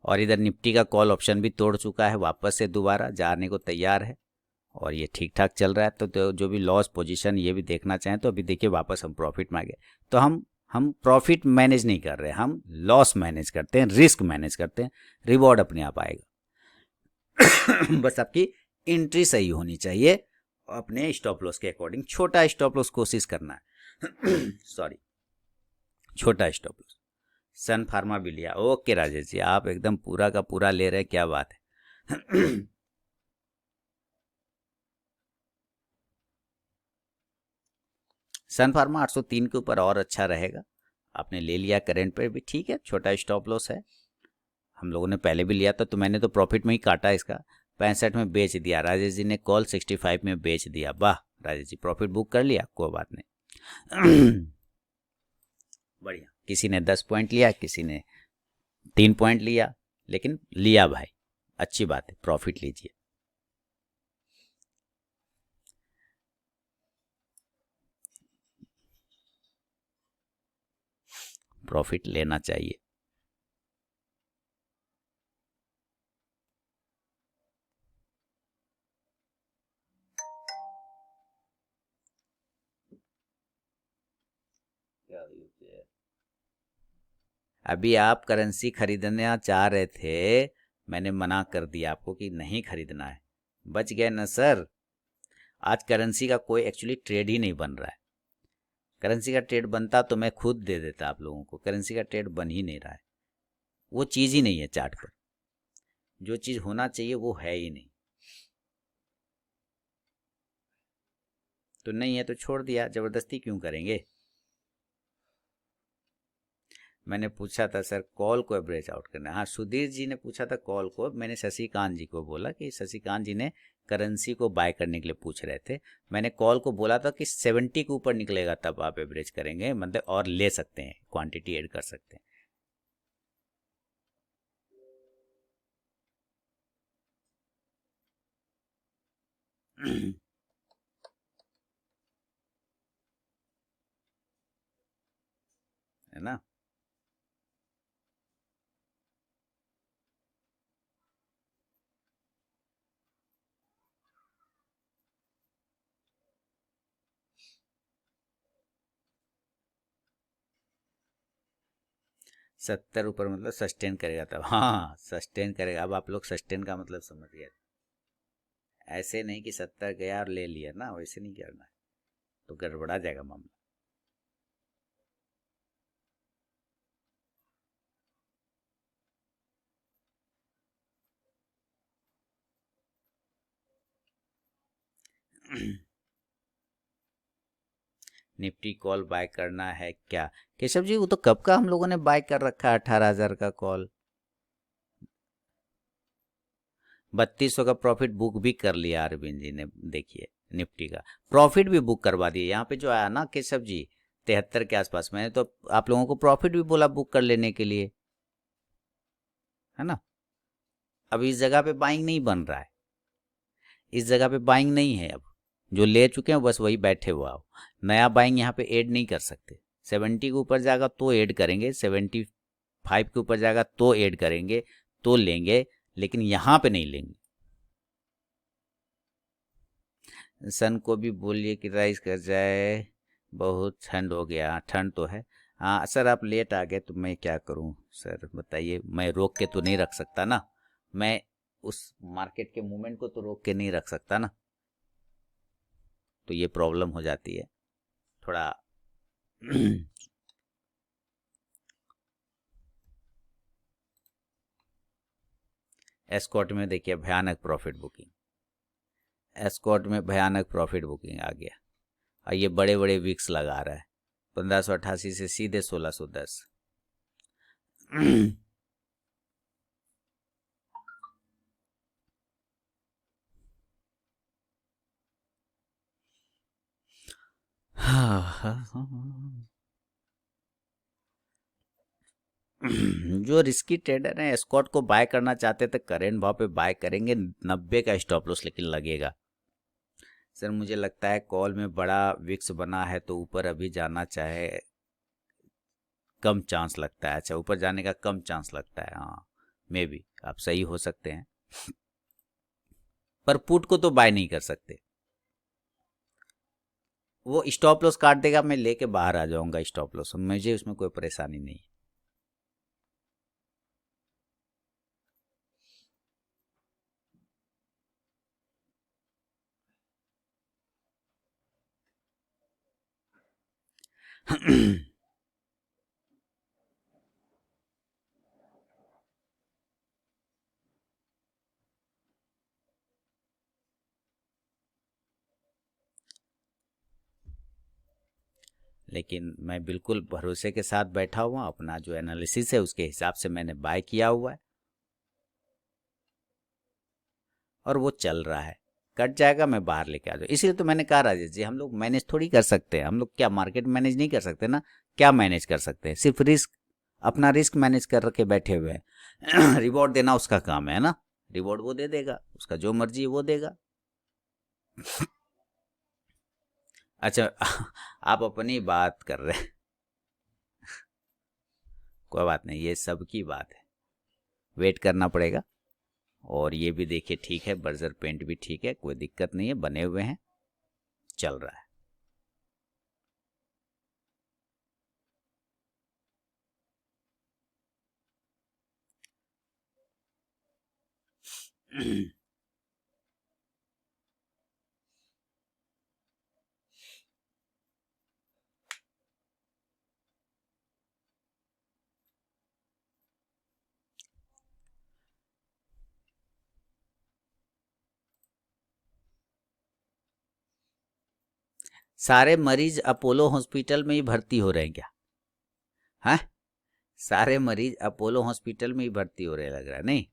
और इधर निफ्टी का कॉल ऑप्शन भी तोड़ चुका है, वापस से दोबारा जाने को तैयार है, और ये ठीक ठाक चल रहा है। तो जो भी लॉस पोजीशन ये भी देखना चाहें तो अभी देखिए वापस हम प्रॉफिट में आ गए। तो हम प्रॉफिट मैनेज नहीं कर रहे, हम लॉस मैनेज करते हैं, रिस्क मैनेज करते हैं। रिवॉर्ड अपने आप आएगा। बस आपकी एंट्री सही होनी चाहिए, अपने स्टॉप लॉस के अकॉर्डिंग छोटा स्टॉप लॉस कोशिश करना है। सॉरी, छोटा स्टॉप लॉस। सन फार्मा भी लिया। ओके राजेश जी, आप एकदम पूरा का पूरा ले रहे हैं, क्या बात है। सन फार्मा 803 के ऊपर और अच्छा रहेगा, आपने ले लिया करंट पे भी ठीक है, छोटा स्टॉप लॉस है। हम लोगों ने पहले भी लिया था, तो मैंने तो प्रॉफिट में ही काटा इसका। 65 में बेच दिया, राजेश जी ने कॉल 65 में बेच दिया। वाह राजेश जी, प्रॉफिट बुक कर लिया, कोई बात नहीं। बढ़िया। किसी ने 10 पॉइंट लिया, किसी ने 3 पॉइंट लिया, लेकिन लिया भाई, अच्छी बात है, प्रॉफिट लीजिए। प्रॉफिट लेना चाहिए। अभी आप करेंसी खरीदना चाह रहे थे, मैंने मना कर दिया आपको कि नहीं खरीदना है। बच गए ना सर। आज करेंसी का कोई एक्चुअली ट्रेड ही नहीं बन रहा है। करेंसी का ट्रेड बनता तो मैं खुद दे देता आप लोगों को। करेंसी का ट्रेड बन ही नहीं रहा है, वो चीज़ ही नहीं है चार्ट पर। जो चीज़ होना चाहिए वो है ही नहीं। तो नहीं है तो छोड़ दिया, ज़बरदस्ती क्यों करेंगे। मैंने पूछा था सर कॉल को एवरेज आउट करना है। हाँ, सुधीर जी ने पूछा था कॉल को। मैंने शशिकांत जी को बोला कि शशिकांत जी ने करेंसी को बाय करने के लिए पूछ रहे थे। मैंने कॉल को बोला था कि 70 के ऊपर निकलेगा तब आप एवरेज करेंगे, मतलब और ले सकते हैं, क्वांटिटी ऐड कर सकते हैं। है ना। सत्तर ऊपर मतलब सस्टेन करेगा तब। हाँ, सस्टेन करेगा। अब आप लोग सस्टेन का मतलब समझ गए। ऐसे नहीं कि 70 गया और ले लिया ना, वैसे नहीं करना है, तो गड़बड़ा जाएगा मामला। निफ्टी कॉल बाय करना है क्या केशव जी? वो तो कब का हम लोगों ने बाय कर रखा है, 18,000 का कॉल। 3200 का प्रॉफिट बुक भी कर लिया अरविंद जी ने। देखिए निफ्टी का प्रॉफिट भी बुक करवा दिया। यहाँ पे जो आया ना केशव जी, 73 के आसपास, मैंने तो आप लोगों को प्रॉफिट भी बोला बुक कर लेने के लिए, है ना। अब इस जगह पे बाइंग नहीं बन रहा है, इस जगह पे बाइंग नहीं है। अब जो ले चुके हैं बस वही बैठे हुआ हो, नया बाइंग यहाँ पे ऐड नहीं कर सकते। 70 के ऊपर जाएगा तो ऐड करेंगे, 75 के ऊपर जाएगा तो ऐड करेंगे, तो लेंगे, लेकिन यहाँ पे नहीं लेंगे। सन को भी बोलिए कि राइस कर जाए, बहुत ठंड हो गया। ठंड तो है। हाँ सर, आप लेट आ गए तो मैं क्या करूँ सर, बताइए। मैं रोक के तो नहीं रख सकता ना, मैं उस मार्केट के मूवमेंट को तो रोक के नहीं रख सकता ना, तो ये प्रॉब्लम हो जाती है थोड़ा। एस्कॉट में देखिए भयानक प्रॉफिट बुकिंग, एस्कॉट में भयानक प्रॉफिट बुकिंग आ गया, और ये बड़े बड़े विक्स लगा रहा है। 1588 से सीधे 1610। जो रिस्की ट्रेडर हैं एस्कॉट को बाय करना चाहते थे, करेंट भाव पे बाय करेंगे। 90 का स्टॉप लॉस लेकिन लगेगा। सर मुझे लगता है कॉल में बड़ा विक्स बना है तो ऊपर अभी जाना चाहे, कम चांस लगता है। अच्छा, ऊपर जाने का कम चांस लगता है। हाँ, मे भी आप सही हो सकते हैं। पर पुट को तो बाय नहीं कर सकते। वो स्टॉप लॉस काट देगा, मैं लेके बाहर आ जाऊंगा स्टॉप लॉस, मुझे उसमें कोई परेशानी नहीं। लेकिन मैं बिल्कुल भरोसे के साथ बैठा हुआ, अपना जो एनालिसिस है उसके हिसाब से मैंने बाय किया हुआ है और वो चल रहा है। कट जाएगा मैं बाहर लेके आ जाऊँ, इसीलिए तो मैंने कहा राजेश जी हम लोग मैनेज थोड़ी कर सकते हैं, हम लोग क्या मार्केट मैनेज नहीं कर सकते ना। क्या मैनेज कर सकते हैं, सिर्फ रिस्क, अपना रिस्क मैनेज कर के बैठे हुए हैं। रिवॉर्ड देना उसका काम है ना, रिवॉर्ड वो दे देगा, उसका जो मर्जी है वो देगा। अच्छा। आप अपनी बात कर रहे हैं। कोई बात नहीं, ये सबकी बात है, वेट करना पड़ेगा। और ये भी देखिए ठीक है, बर्जर पेंट भी ठीक है, कोई दिक्कत नहीं है, बने हुए हैं, चल रहा है। सारे मरीज अपोलो हॉस्पिटल में ही भर्ती हो रहे हैं क्या? हाँ, सारे मरीज अपोलो हॉस्पिटल में ही भर्ती हो रहे लग रहा है, नहीं?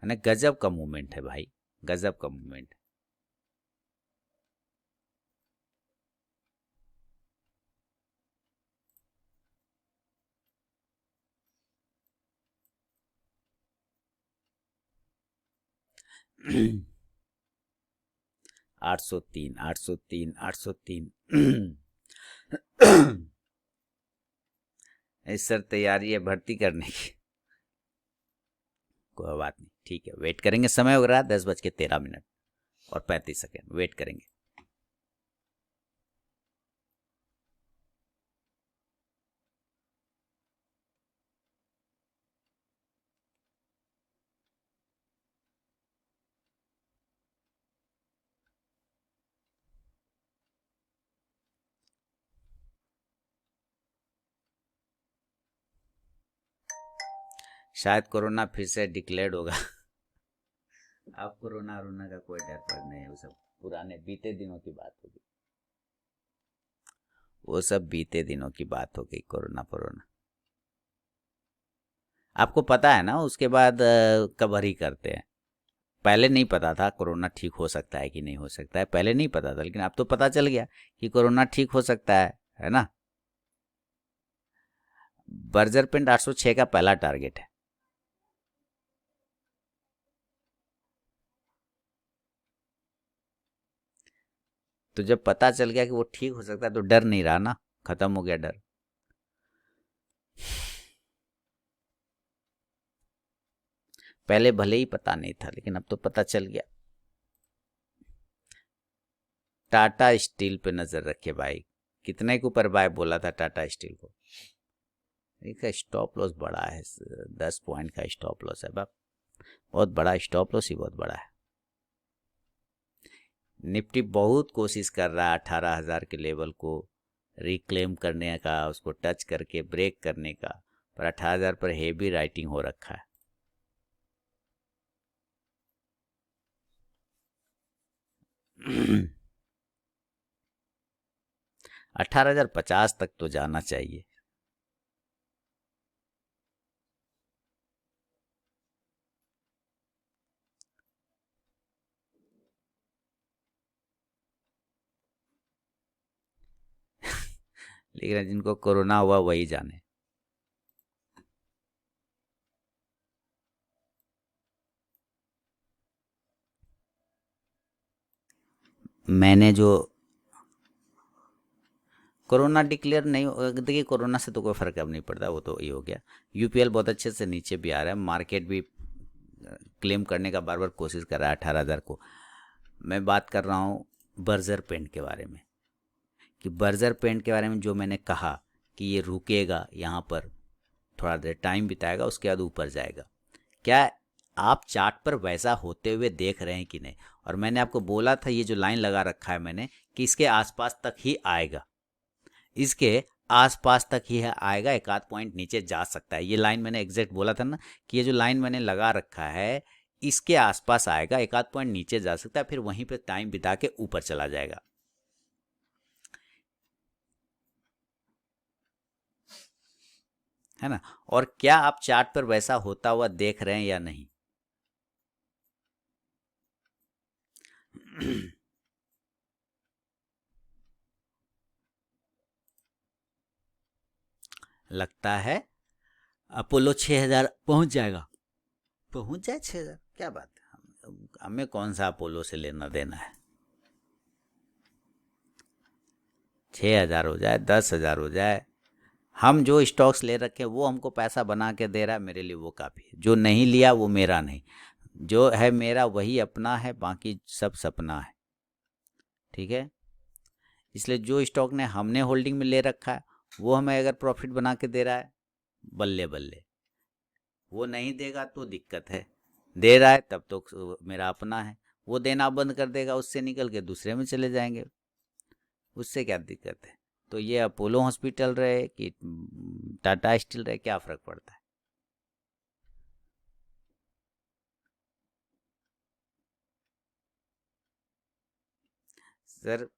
है ना, गजब का मूवमेंट है भाई, गजब का मूवमेंट। 803, 803, 803। इस सर तैयारी है भर्ती करने की। कोई बात नहीं, ठीक है, वेट करेंगे, समय हो रहा है 10:13 और 35 सेकेंड, वेट करेंगे। शायद कोरोना फिर से डिक्लेयर्ड होगा। अब कोरोना वोरोना का कोई डर पर नहीं है, वो सब पुराने बीते दिनों की बात होगी, वो सब बीते दिनों की बात हो गई, कोरोना कोरोना। आपको पता है ना, उसके बाद कवर ही करते हैं। पहले नहीं पता था कोरोना ठीक हो सकता है कि नहीं हो सकता है, पहले नहीं पता था, लेकिन अब तो पता चल गया कि कोरोना ठीक हो सकता है ना। बर्जर पेंट 806 का पहला टारगेट है। तो जब पता चल गया कि वो ठीक हो सकता है तो डर नहीं रहा ना, खत्म हो गया डर। पहले भले ही पता नहीं था, लेकिन अब तो पता चल गया। टाटा स्टील पे नजर रखे भाई, कितने के ऊपर बाय बोला था टाटा स्टील को? इसका स्टॉप लॉस बड़ा है, 10 पॉइंट का स्टॉप लॉस है बाप, बहुत बड़ा स्टॉप लॉस ही, बहुत बड़ा है। निफ्टी बहुत कोशिश कर रहा है 18,000 के लेवल को रिक्लेम करने का, उसको टच करके ब्रेक करने का, पर 18,000 पर हेवी राइटिंग हो रखा है। 18,050 तक तो जाना चाहिए। लेकिन जिनको कोरोना हुआ वही जाने। मैंने जो कोरोना डिक्लेयर नहीं देखिए, कोरोना से तो कोई फर्क अब नहीं पड़ता, वो तो ये हो गया। यूपीएल बहुत अच्छे से नीचे भी आ रहा है, मार्केट भी क्लेम करने का बार बार कोशिश कर रहा है 18,000 को। मैं बात कर रहा हूँ बर्जर पेंट के बारे में, कि बर्जर पेंट के बारे में जो मैंने कहा कि ये रुकेगा यहाँ पर, थोड़ा देर टाइम बिताएगा, उसके बाद ऊपर जाएगा। क्या आप चार्ट पर वैसा होते हुए देख रहे हैं कि नहीं? और मैंने आपको बोला था ये जो लाइन लगा रखा है मैंने, कि इसके आसपास तक ही आएगा, इसके आसपास तक ही आएगा, एक आध पॉइंट नीचे जा सकता है। ये लाइन मैंने एग्जैक्ट बोला था ना, कि ये जो लाइन मैंने लगा रखा है इसके आसपास आएगा, एक आध पॉइंट नीचे जा सकता है, फिर वहीं पे टाइम बिता के ऊपर चला जाएगा। है ना? और क्या आप चार्ट पर वैसा होता हुआ देख रहे हैं या नहीं? लगता है अपोलो 6,000 पहुंच जाएगा। पहुंच जाए 6,000, क्या बात है, हमें कौन सा अपोलो से लेना देना है। 6,000 हो जाए, 10,000 हो जाए, हम जो स्टॉक्स ले रखे हैं वो हमको पैसा बना के दे रहा है, मेरे लिए वो काफ़ी है। जो नहीं लिया वो मेरा नहीं, जो है मेरा वही अपना है, बाकी सब सपना है। ठीक है, इसलिए जो स्टॉक ने हमने होल्डिंग में ले रखा है वो हमें अगर प्रॉफिट बना के दे रहा है, बल्ले बल्ले। वो नहीं देगा तो दिक्कत है, दे रहा है तब तो मेरा अपना है। वो देना बंद कर देगा, उससे निकल के दूसरे में चले जाएंगे, उससे क्या दिक्कत है। तो ये अपोलो हॉस्पिटल रहे कि टाटा स्टील रहे, क्या फ़र्क पड़ता है। सर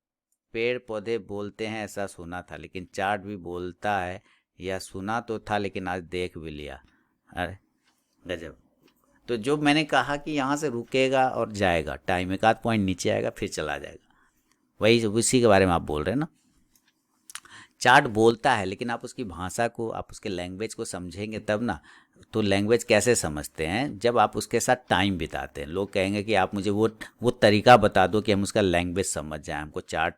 पेड़ पौधे बोलते हैं ऐसा सुना था, लेकिन चार्ट भी बोलता है, या सुना तो था लेकिन आज देख भी लिया। अरे गजब। तो जो मैंने कहा कि यहाँ से रुकेगा और जाएगा, टाइम एक आध पॉइंट नीचे आएगा फिर चला जाएगा, वही उसी के बारे में आप बोल रहे हैं ना। चार्ट बोलता है, लेकिन आप उसकी भाषा को, आप उसके लैंग्वेज को समझेंगे तब ना। तो लैंग्वेज कैसे समझते हैं? जब आप उसके साथ टाइम बिताते हैं। लोग कहेंगे कि आप मुझे वो तरीका बता दो कि हम उसका लैंग्वेज समझ जाए, हमको चार्ट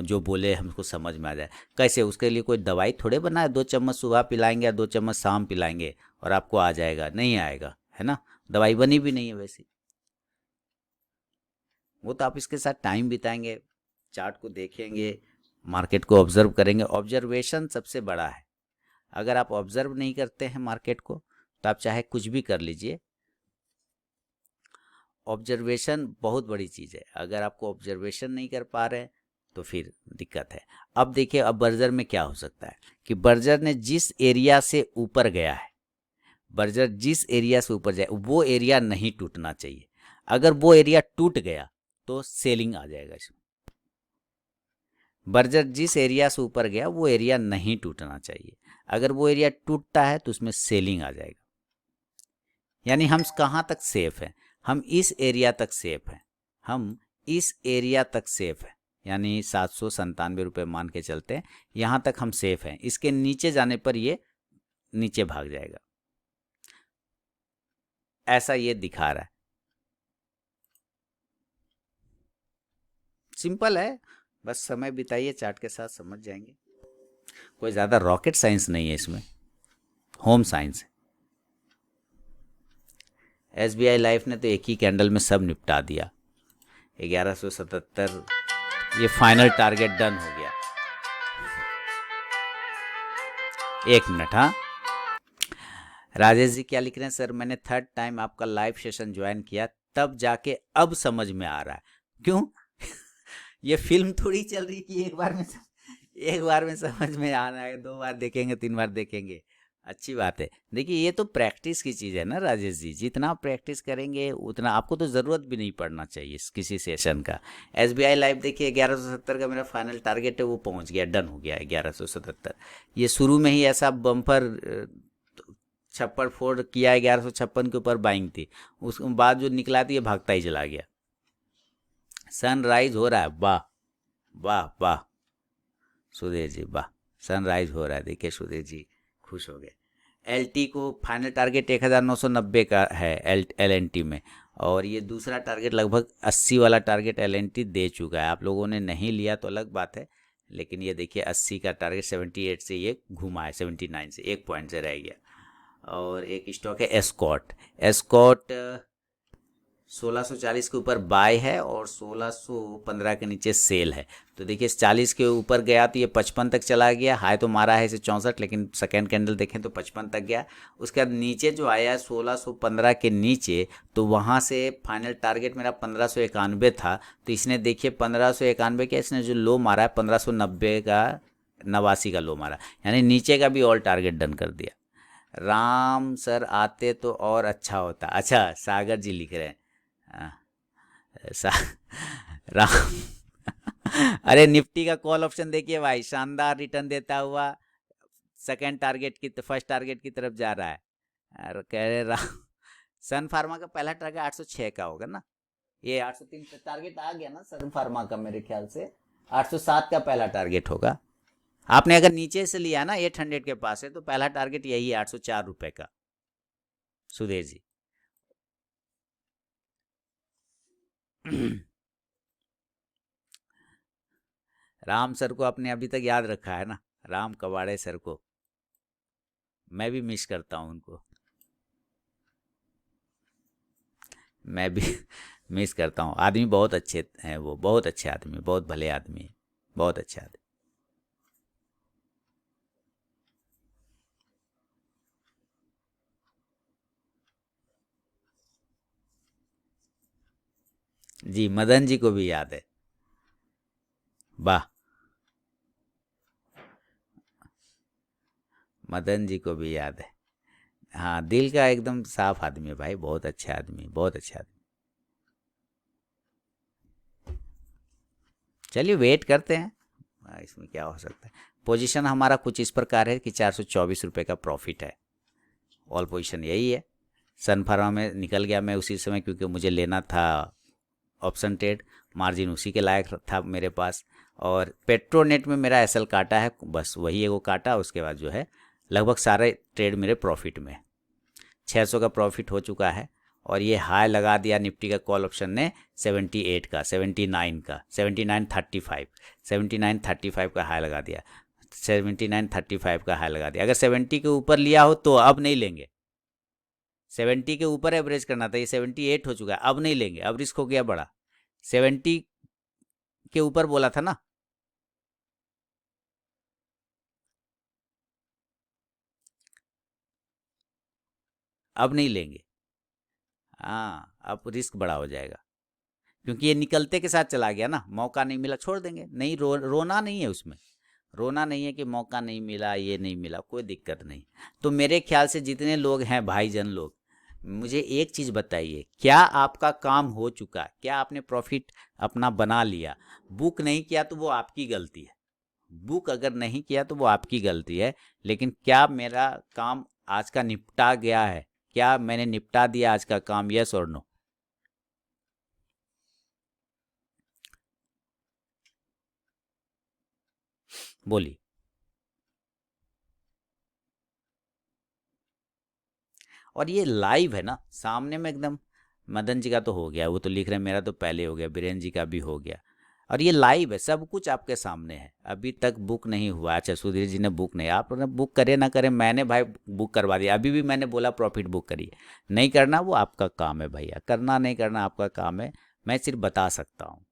जो बोले हमको समझ में आ जाए। कैसे? उसके लिए कोई दवाई थोड़े बना है, 2 चम्मच सुबह पिलाएंगे या 2 चम्मच शाम पिलाएंगे और आपको आ जाएगा? नहीं आएगा, है ना। दवाई बनी भी नहीं है वैसी। वो तो आप इसके साथ टाइम बिताएंगे, चार्ट को देखेंगे, मार्केट को ऑब्जर्व करेंगे। ऑब्जर्वेशन सबसे बड़ा है। अगर आप ऑब्जर्व नहीं करते हैं मार्केट को, तो आप चाहे कुछ भी कर लीजिए, ऑब्जर्वेशन बहुत बड़ी चीज़ है। अगर आपको ऑब्जर्वेशन नहीं कर पा रहे हैं तो फिर दिक्कत है। अब देखिए, अब बर्जर में क्या हो सकता है कि बर्जर ने जिस एरिया से ऊपर गया है, बर्जर जिस एरिया से ऊपर जाए वो एरिया नहीं टूटना चाहिए। अगर वो एरिया टूट गया तो सेलिंग आ जाएगा इसमें। बर्जर जिस एरिया से ऊपर गया वो एरिया नहीं टूटना चाहिए। अगर वो एरिया टूटता है तो उसमें सेलिंग आ जाएगा। यानी हम कहाँ तक सेफ हैं? हम इस एरिया तक सेफ हैं, हम इस एरिया तक सेफ हैं, यानी 797 रुपये मान के चलते हैं, यहाँ तक हम सेफ हैं। इसके नीचे जाने पर ये नीचे भाग जाएगा, ऐसा ये दिखा रहा है। सिंपल है, बस समय बिताइए चार्ट के साथ, समझ जाएंगे। कोई ज़्यादा रॉकेट साइंस नहीं है इसमें, होम साइंस है। SBI लाइफ ने तो एक ही कैंडल में सब निपटा दिया। 1177, ये फाइनल टारगेट डन हो गया। 1 मिनट, हाँ। राजेश जी क्या लिख रहे हैं? सर मैंने 3rd टाइम आपका लाइव सेशन ज्वाइन किया, तब जाके अब समझ में आ रहा है। क्यों? ये फिल्म थोड़ी चल रही कि एक बार में समझ में आना है, 2 बार देखेंगे, 3 बार देखेंगे। अच्छी बात है। देखिए ये तो प्रैक्टिस की चीज़ है ना राजेश जी, जितना आप प्रैक्टिस करेंगे उतना आपको तो ज़रूरत भी नहीं पड़ना चाहिए किसी सेशन का। SBI लाइव देखिए 1170 का मेरा फाइनल टारगेट है, वो पहुंच गया, डन हो गया 1177। ये शुरू में ही ऐसा बम्पर छप्पड़ फोड़ किया है, 1156 के ऊपर बाइंग थी, उसके बाद जो निकला था ये भागता ही चला गया। सनराइज हो रहा है, वाह वाह वाह सुधीर जी, वाह, सनराइज हो रहा है। देखिए सुधीर जी खुश हो गए। LT को फाइनल टारगेट 1990 का है LNT में, और ये दूसरा टारगेट लगभग 80 वाला टारगेट LNT दे चुका है। आप लोगों ने नहीं लिया तो अलग बात है, लेकिन ये देखिए 80 का टारगेट 78 से ये घुमा है, 79 से 1 पॉइंट से रह गया। और एक स्टॉक है एस्कॉर्ट। एस्कॉर्ट 1640 के ऊपर बाय है और 1615 के नीचे सेल है। तो देखिए 40 के ऊपर गया तो ये 55 तक चला गया, हाई तो मारा है इसे 64, लेकिन सेकेंड कैंडल देखें तो 55 तक गया। उसके बाद नीचे जो आया है 1615 के नीचे, तो वहाँ से फाइनल टारगेट मेरा 1591 था। तो इसने देखिए 1591 का इसने जो लो मारा है 1590 का, 89 का लो मारा, यानी नीचे का भी ऑल टारगेट डन कर दिया। राम सर आते तो और अच्छा होता। अच्छा, सागर जी लिख रहे हैं सा राम अरे निफ्टी का कॉल ऑप्शन देखिए भाई, शानदार रिटर्न देता हुआ सेकंड टारगेट की, फर्स्ट टारगेट की तरफ जा रहा है। और कह रहे राम सन फार्मा का पहला टारगेट 806 का होगा ना, ये 803 पे टारगेट आ गया ना सन फार्मा का, मेरे ख्याल से 807 का पहला टारगेट होगा। आपने अगर नीचे से लिया ना 800 के पास है, तो पहला टारगेट यही है 804 रुपए का, सुधीर जी। राम सर को आपने अभी तक याद रखा है ना, राम कवाड़े सर को। मैं भी मिस करता हूँ उनको, मैं भी मिस करता हूँ। आदमी बहुत अच्छे हैं वो, बहुत अच्छे आदमी, बहुत भले आदमी है, बहुत अच्छे आदमी। जी, मदन जी को भी याद है, वाह, मदन जी को भी याद है। हाँ, दिल का एकदम साफ आदमी है भाई, बहुत अच्छा आदमी, बहुत अच्छा आदमी। चलिए वेट करते हैं, इसमें क्या हो सकता है। पोजीशन हमारा कुछ इस प्रकार है कि 424 रुपये का प्रॉफिट है, ऑल पोजीशन यही है। सन फार्मा में निकल गया मैं उसी समय, क्योंकि मुझे लेना था ऑप्शन ट्रेड, मार्जिन उसी के लायक था मेरे पास। और पेट्रोनेट में मेरा एसएल काटा है, बस वही एगो काटा, उसके बाद जो है लगभग सारे ट्रेड मेरे प्रॉफिट में, 600 का प्रॉफिट हो चुका है। और ये हाई लगा दिया निफ्टी का कॉल ऑप्शन ने 78 का, 79 का, 7935, 7935 का हाई लगा दिया, 7935 का हाई लगा दिया। अगर 70 के ऊपर लिया हो तो अब नहीं लेंगे, 70 के ऊपर एवरेज करना था, ये 78 हो चुका है, अब नहीं लेंगे, अब रिस्क हो गया बड़ा। 70 के ऊपर बोला था ना, अब नहीं लेंगे। हाँ, अब रिस्क बड़ा हो जाएगा, क्योंकि ये निकलते के साथ चला गया ना, मौका नहीं मिला छोड़ देंगे। नहीं रोना नहीं है उसमें, रोना नहीं है कि मौका नहीं मिला, ये नहीं मिला, कोई दिक्कत नहीं। तो मेरे ख्याल से जितने लोग हैं भाईजन लोग, मुझे एक चीज़ बताइए, क्या आपका काम हो चुका, क्या आपने प्रॉफिट अपना बना लिया? बुक नहीं किया तो वो आपकी गलती है, बुक अगर नहीं किया तो वो आपकी गलती है, लेकिन क्या मेरा काम आज का निपटा गया है? क्या मैंने निपटा दिया आज का काम? यस और नो, बोलिए। और ये लाइव है ना सामने में एकदम। मदन जी का तो हो गया, वो तो लिख रहे हैं मेरा तो पहले हो गया, बीरेन जी का भी हो गया। और ये लाइव है, सब कुछ आपके सामने है, अभी तक बुक नहीं हुआ। अच्छा, सुधीर जी ने बुक नहीं, आप लोगों ने बुक करे ना करे, मैंने भाई बुक करवा दिया, अभी भी मैंने बोला प्रॉफिट बुक करिए। नहीं करना वो आपका काम है भैया, करना नहीं करना आपका काम है, मैं सिर्फ बता सकता हूँ।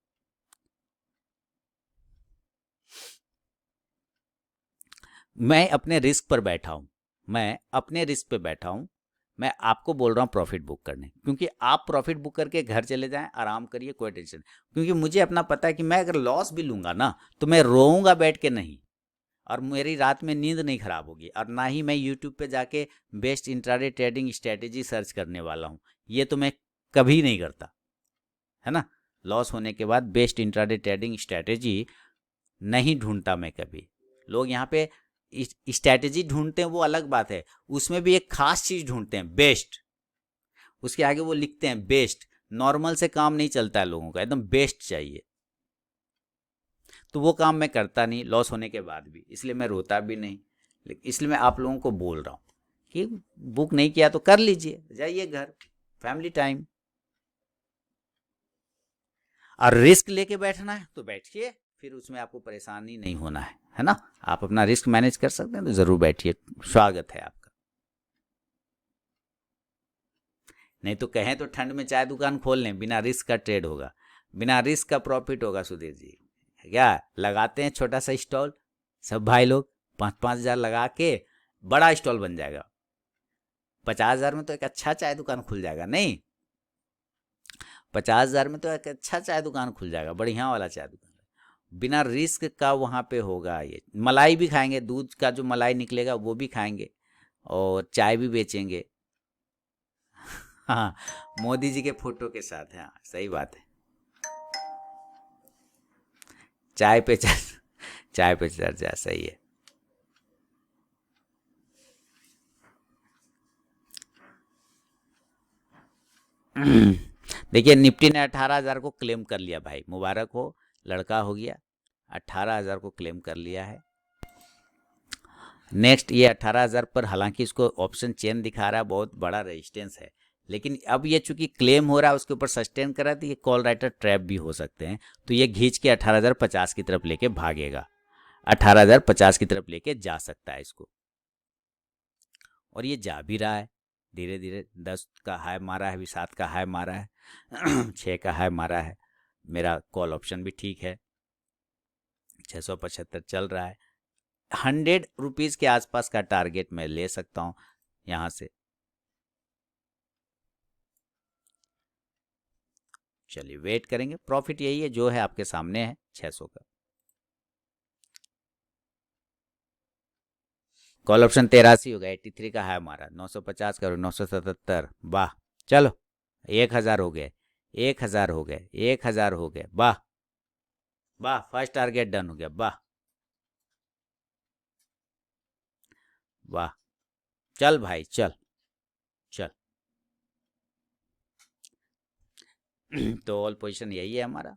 मैं अपने रिस्क पर बैठा हूँ, मैं अपने रिस्क पे बैठा हूँ। मैं आपको बोल रहा हूँ प्रॉफिट बुक करने, क्योंकि आप प्रॉफिट बुक करके घर चले जाएं, आराम करिए, कोई टेंशन। क्योंकि मुझे अपना पता है कि मैं अगर लॉस भी लूंगा ना, तो मैं रोऊंगा बैठ के नहीं, और मेरी रात में नींद नहीं खराब होगी, और ना ही मैं यूट्यूब पे जाके best intraday trading strategy search करने वाला हूँ। ये तो मैं कभी नहीं करता, है ना। लॉस होने के बाद बेस्ट इंट्राडे ट्रेडिंग स्ट्रेटेजी नहीं ढूंढता मैं कभी। लोग यहाँ पे स्ट्रैटेजी ढूंढते हैं वो अलग बात है, उसमें भी एक खास चीज ढूंढते हैं, बेस्ट, उसके आगे वो लिखते हैं बेस्ट। नॉर्मल से काम नहीं चलता है लोगों का, एकदम बेस्ट चाहिए। तो वो काम मैं करता नहीं लॉस होने के बाद भी, इसलिए मैं रोता भी नहीं। इसलिए मैं आप लोगों को बोल रहा हूँ कि बुक नहीं किया तो कर लीजिए, जाइए घर, फैमिली टाइम। और रिस्क लेके बैठना है तो बैठिए, फिर उसमें आपको परेशानी नहीं होना है ना। आप अपना रिस्क मैनेज कर सकते हैं तो ज़रूर बैठिए, स्वागत है आपका। नहीं तो कहें तो ठंड में चाय दुकान खोल लें, बिना रिस्क का ट्रेड होगा, बिना रिस्क का प्रॉफिट होगा सुधीर जी। क्या लगाते हैं छोटा सा स्टॉल, सब भाई लोग 5-5 हज़ार लगा के बड़ा स्टॉल बन जाएगा। 50 हज़ार में तो एक अच्छा चाय दुकान खुल जाएगा, नहीं 50 हज़ार में तो एक अच्छा चाय दुकान खुल जाएगा, बढ़िया वाला चाय दुकान, बिना रिस्क का वहाँ पे होगा। ये मलाई भी खाएंगे, दूध का जो मलाई निकलेगा वो भी खाएंगे और चाय भी बेचेंगे। हाँ, मोदी जी के फोटो के साथ है, हाँ सही बात है। चाय पे चाय पे चर्चा, सही है। देखिए निफ्टी ने 18 हज़ार को क्लेम कर लिया भाई, मुबारक हो, लड़का हो गया, 18 हज़ार को क्लेम कर लिया है। नेक्स्ट ये 18 हज़ार पर हालांकि इसको ऑप्शन चेन दिखा रहा है, बहुत बड़ा रेजिस्टेंस है, लेकिन अब ये चूंकि क्लेम हो रहा है उसके ऊपर सस्टेन कर रहा है, तो ये कॉल राइटर ट्रैप भी हो सकते हैं। तो ये घींच के 18,050 की तरफ लेके भागेगा, 18,050 की तरफ लेके जा सकता है इसको, और ये जा भी रहा है धीरे धीरे। 10 का हाई मारा है, अभी 7 का हाई मारा है 6 का हाई मारा है। मेरा कॉल ऑप्शन भी ठीक है, 675 चल रहा है। 100 रुपीज़ के आसपास का टारगेट मैं ले सकता हूँ यहाँ से। चलिए वेट करेंगे, प्रॉफिट यही है जो है आपके सामने है 600 का। कॉल ऑप्शन 83 हो गया, 83 का हाई मारा, 950 करो, 977, वाह। चलो 1,000 हो गए, 1,000 हो गए, 1,000 हो गए, वाह वाह, फर्स्ट टारगेट डन हो गया, वाह वाह। चल भाई चल चल। तो ऑल पोजीशन यही है हमारा।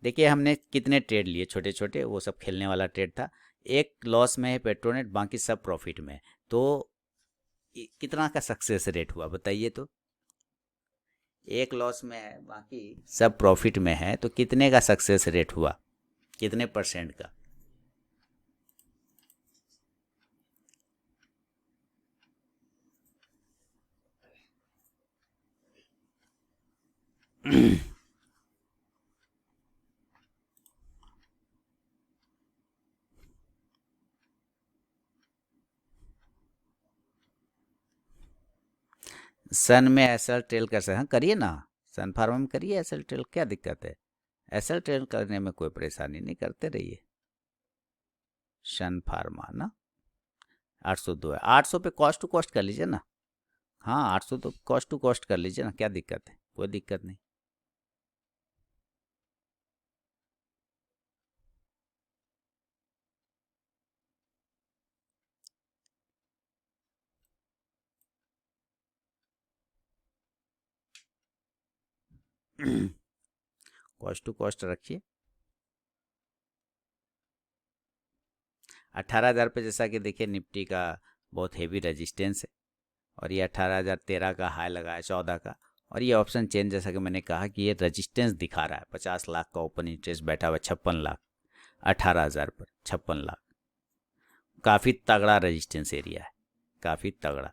देखिए हमने कितने ट्रेड लिए, छोटे छोटे, वो सब खेलने वाला ट्रेड था। एक लॉस में है पेट्रोनेट, बाकी सब प्रॉफिट में। तो कितना का सक्सेस रेट हुआ बताइए तो। एक लॉस में है, बाकी सब प्रॉफिट में है, तो कितने का सक्सेस रेट हुआ, कितने परसेंट का। सन में एसएल ट्रेल कर सकते हैं, हाँ करिए ना, सन फार्मा में करिए एसएल ट्रेल, क्या दिक्कत है। एसएल ट्रेल करने में कोई परेशानी नहीं, करते रहिए। सन फार्मा ना 802 है, 800 पे कॉस्ट टू कॉस्ट कर लीजिए ना। हाँ 800 तो कॉस्ट टू कॉस्ट कर लीजिए ना, क्या दिक्कत है, कोई दिक्कत नहीं। कॉस्ट टू कॉस्ट रखिए। 18,000 पे जैसा कि देखिए निफ्टी का बहुत हेवी रेजिस्टेंस है, और ये 18,013 का हाई लगा है, 14 का। और ये ऑप्शन चेंज जैसा कि मैंने कहा कि ये रेजिस्टेंस दिखा रहा है, 50 लाख का ओपन इंटरेस्ट बैठा हुआ, 56 लाख, 18,000 पर 56 लाख, काफ़ी तगड़ा रेजिस्टेंस एरिया है, काफ़ी तगड़ा।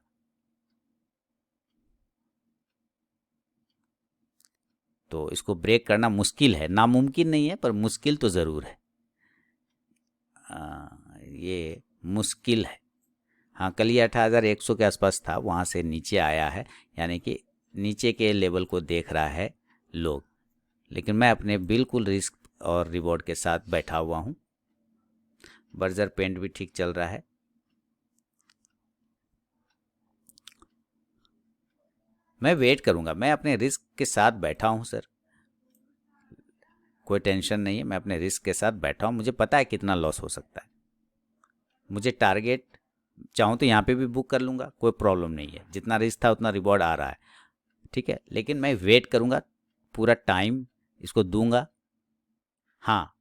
तो इसको ब्रेक करना मुश्किल है, नामुमकिन नहीं है पर मुश्किल तो ज़रूर है। ये मुश्किल है। हाँ कल ये 18,100 के आसपास था, वहाँ से नीचे आया है, यानी कि नीचे के लेवल को देख रहा है लोग, लेकिन मैं अपने बिल्कुल रिस्क और रिवॉर्ड के साथ बैठा हुआ हूँ। बर्जर पेंट भी ठीक चल रहा है। मैं वेट करूँगा, मैं अपने रिस्क के साथ बैठा हूँ सर, कोई टेंशन नहीं है, मैं अपने रिस्क के साथ बैठा हूँ, मुझे पता है कितना लॉस हो सकता है। मुझे टारगेट चाहूँ तो यहाँ पे भी बुक कर लूँगा, कोई प्रॉब्लम नहीं है, जितना रिस्क था उतना रिवॉर्ड आ रहा है, ठीक है, लेकिन मैं वेट करूँगा, पूरा टाइम इसको दूंगा। हाँ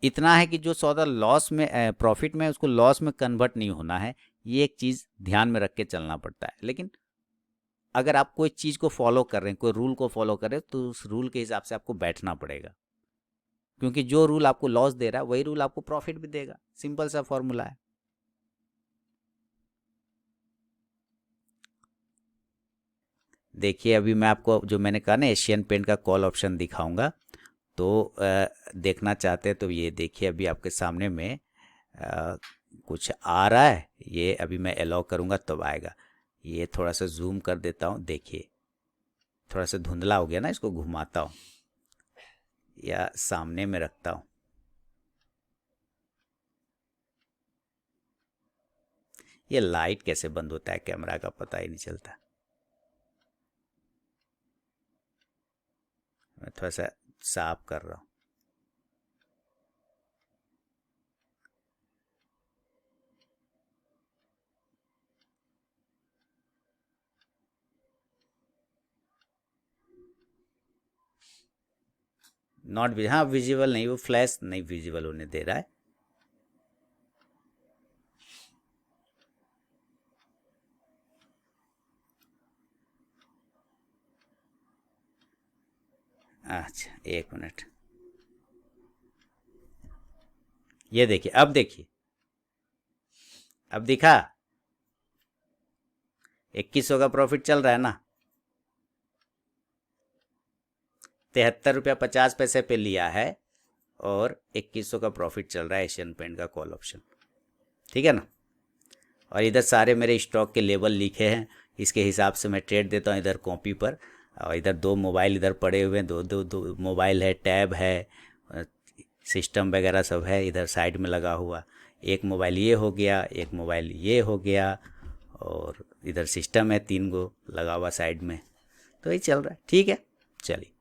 इतना है कि जो सौदा लॉस में प्रॉफिट में, उसको लॉस में कन्वर्ट नहीं होना है, ये एक चीज़ ध्यान में रख के चलना पड़ता है। लेकिन अगर आप कोई चीज़ को फॉलो कर रहे हैं, कोई रूल को फॉलो कर रहे हैं, तो उस रूल के हिसाब से आपको बैठना पड़ेगा। क्योंकि जो रूल आपको लॉस दे रहा है वही रूल आपको प्रॉफिट भी देगा। सिंपल सा फॉर्मूला है। देखिए अभी मैं आपको जो मैंने कहा ना एशियन पेंट का कॉल ऑप्शन दिखाऊंगा, तो देखना चाहते हैं तो ये देखिए अभी आपके सामने में कुछ आ रहा है। ये अभी मैं अलाउ करूंगा तब आएगा। ये थोड़ा सा जूम कर देता हूँ, देखिए थोड़ा सा धुंधला हो गया ना, इसको घुमाता हूँ या सामने में रखता हूँ। ये लाइट कैसे बंद होता है कैमरा का पता ही नहीं चलता। मैं थोड़ा सा साफ कर रहा हूँ। नॉट हाँ विजिबल नहीं, वो फ्लैश नहीं विजिबल होने दे रहा है। अच्छा एक मिनट, ये देखिए अब देखिए, अब दिखा 2100 का प्रॉफिट चल रहा है ना। 73 रुपया 50 पैसे पे लिया है और 2100 का प्रॉफिट चल रहा है एशियन पेंट का कॉल ऑप्शन। ठीक है ना। और इधर सारे मेरे स्टॉक के लेवल लिखे हैं, इसके हिसाब से मैं ट्रेड देता हूँ इधर कॉपी पर। और इधर 2 मोबाइल इधर पड़े हुए हैं, दो मोबाइल है, टैब है, सिस्टम वगैरह सब है इधर साइड में लगा हुआ। एक मोबाइल ये हो गया, एक मोबाइल ये हो गया, और इधर सिस्टम है 3 गो लगा हुआ साइड में। तो ये चल रहा है। ठीक है चलिए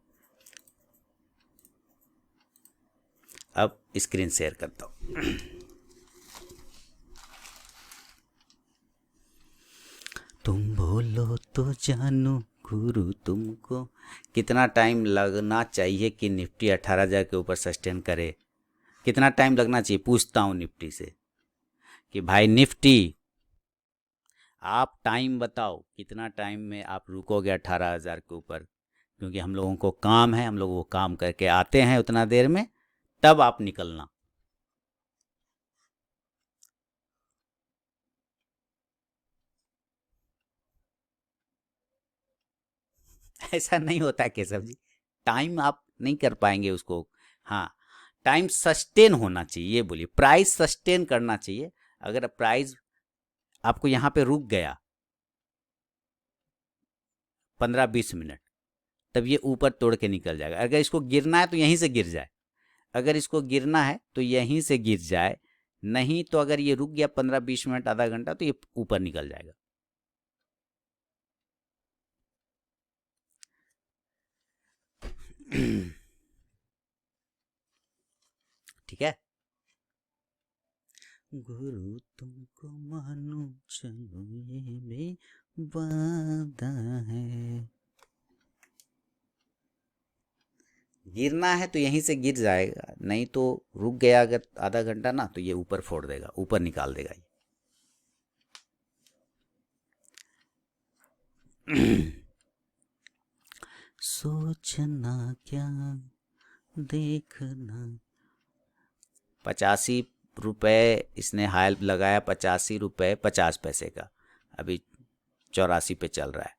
अब स्क्रीन शेयर करता हूँ। तुम बोलो तो जानू गुरु तुमको, कितना टाइम लगना चाहिए कि निफ्टी 18,000 के ऊपर सस्टेन करे? कितना टाइम लगना चाहिए पूछता हूँ निफ्टी से कि भाई निफ्टी आप टाइम बताओ कितना टाइम में आप रुकोगे 18,000 के ऊपर, क्योंकि हम लोगों को काम है, हम लोग वो काम करके आते हैं उतना देर में, तब आप निकलना। ऐसा नहीं होता केशव जी, टाइम आप नहीं कर पाएंगे उसको। हाँ टाइम सस्टेन होना चाहिए, ये बोलिए प्राइस सस्टेन करना चाहिए। अगर प्राइस आपको यहाँ पे रुक गया 15-20 मिनट, तब ये ऊपर तोड़ के निकल जाएगा। अगर इसको गिरना है तो यहीं से गिर जाए, अगर इसको गिरना है तो यहीं से गिर जाए, नहीं तो अगर ये रुक गया 15-20 मिनट आधा घंटा तो ये ऊपर निकल जाएगा। ठीक है। गुरु तुमको मानो चलो ये भी वादा है। गिरना है तो यहीं से गिर जाएगा, नहीं तो रुक गया अगर आधा घंटा ना तो ये ऊपर फोड़ देगा, ऊपर निकाल देगा ये। सोचना क्या देखना। 85 रुपये इसने हाई लगाया, 85 रुपये 50 पैसे का, अभी 84 पे चल रहा है।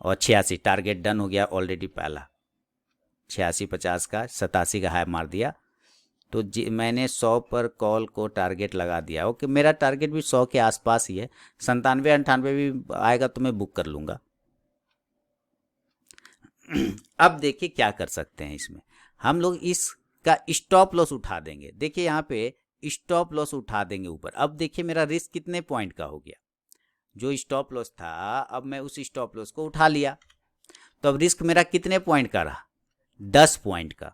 और 86 टारगेट डन हो गया ऑलरेडी पहला, 86-50 का 87 का हाई मार दिया। तो मैंने 100 पर कॉल को टारगेट लगा दिया। ओके मेरा टारगेट भी 100 के आसपास ही है, 97-98 भी आएगा तो मैं बुक कर लूँगा। अब देखिए क्या कर सकते हैं इसमें, हम लोग इसका स्टॉप लॉस उठा देंगे। देखिए यहाँ पे स्टॉप लॉस उठा देंगे ऊपर। अब देखिए मेरा रिस्क कितने पॉइंट का हो गया, जो स्टॉप लॉस था अब मैं उस स्टॉप लॉस को उठा लिया, तो अब रिस्क मेरा कितने पॉइंट का रहा? 10 पॉइंट का,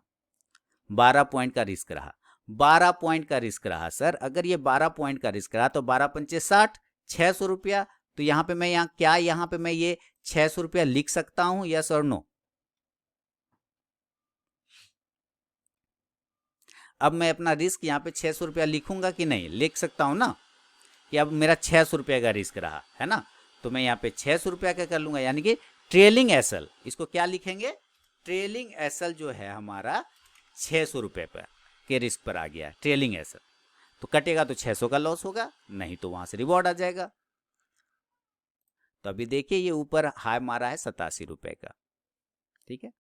12 पॉइंट का रिस्क रहा। 12 पॉइंट का रिस्क रहा सर। अगर ये 12 पॉइंट का रिस्क रहा तो 12×5 = 60, 600 रुपया। तो यहाँ पे मैं यहाँ पे मैं ये 600 रुपया लिख सकता हूँ, यस और नो? अब मैं अपना रिस्क यहाँ पे 600 रुपया लिखूंगा कि नहीं? लिख सकता हूँ ना कि अब मेरा 600 रुपया का रिस्क रहा है ना, तो मैं यहाँ पे 600 रुपया का कर लूंगा, यानी कि ट्रेलिंग एसएल। इसको क्या लिखेंगे? ट्रेलिंग एसएल जो है हमारा 600 रुपये पर के रिस्क पर आ गया है ट्रेलिंग एसएल, तो कटेगा तो 600 का लॉस होगा, नहीं तो वहां से रिवॉर्ड आ जाएगा। तो अभी देखिए ये ऊपर हाई मारा है 87 रुपये का, ठीक है,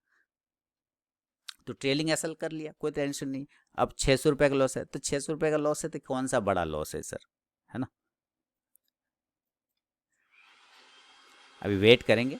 तो ट्रेलिंग एसएल कर लिया, कोई टेंशन नहीं। अब 600 रुपये का लॉस है, तो 600 रुपये का लॉस है तो कौन सा बड़ा लॉस है सर, है ना। अभी वेट करेंगे,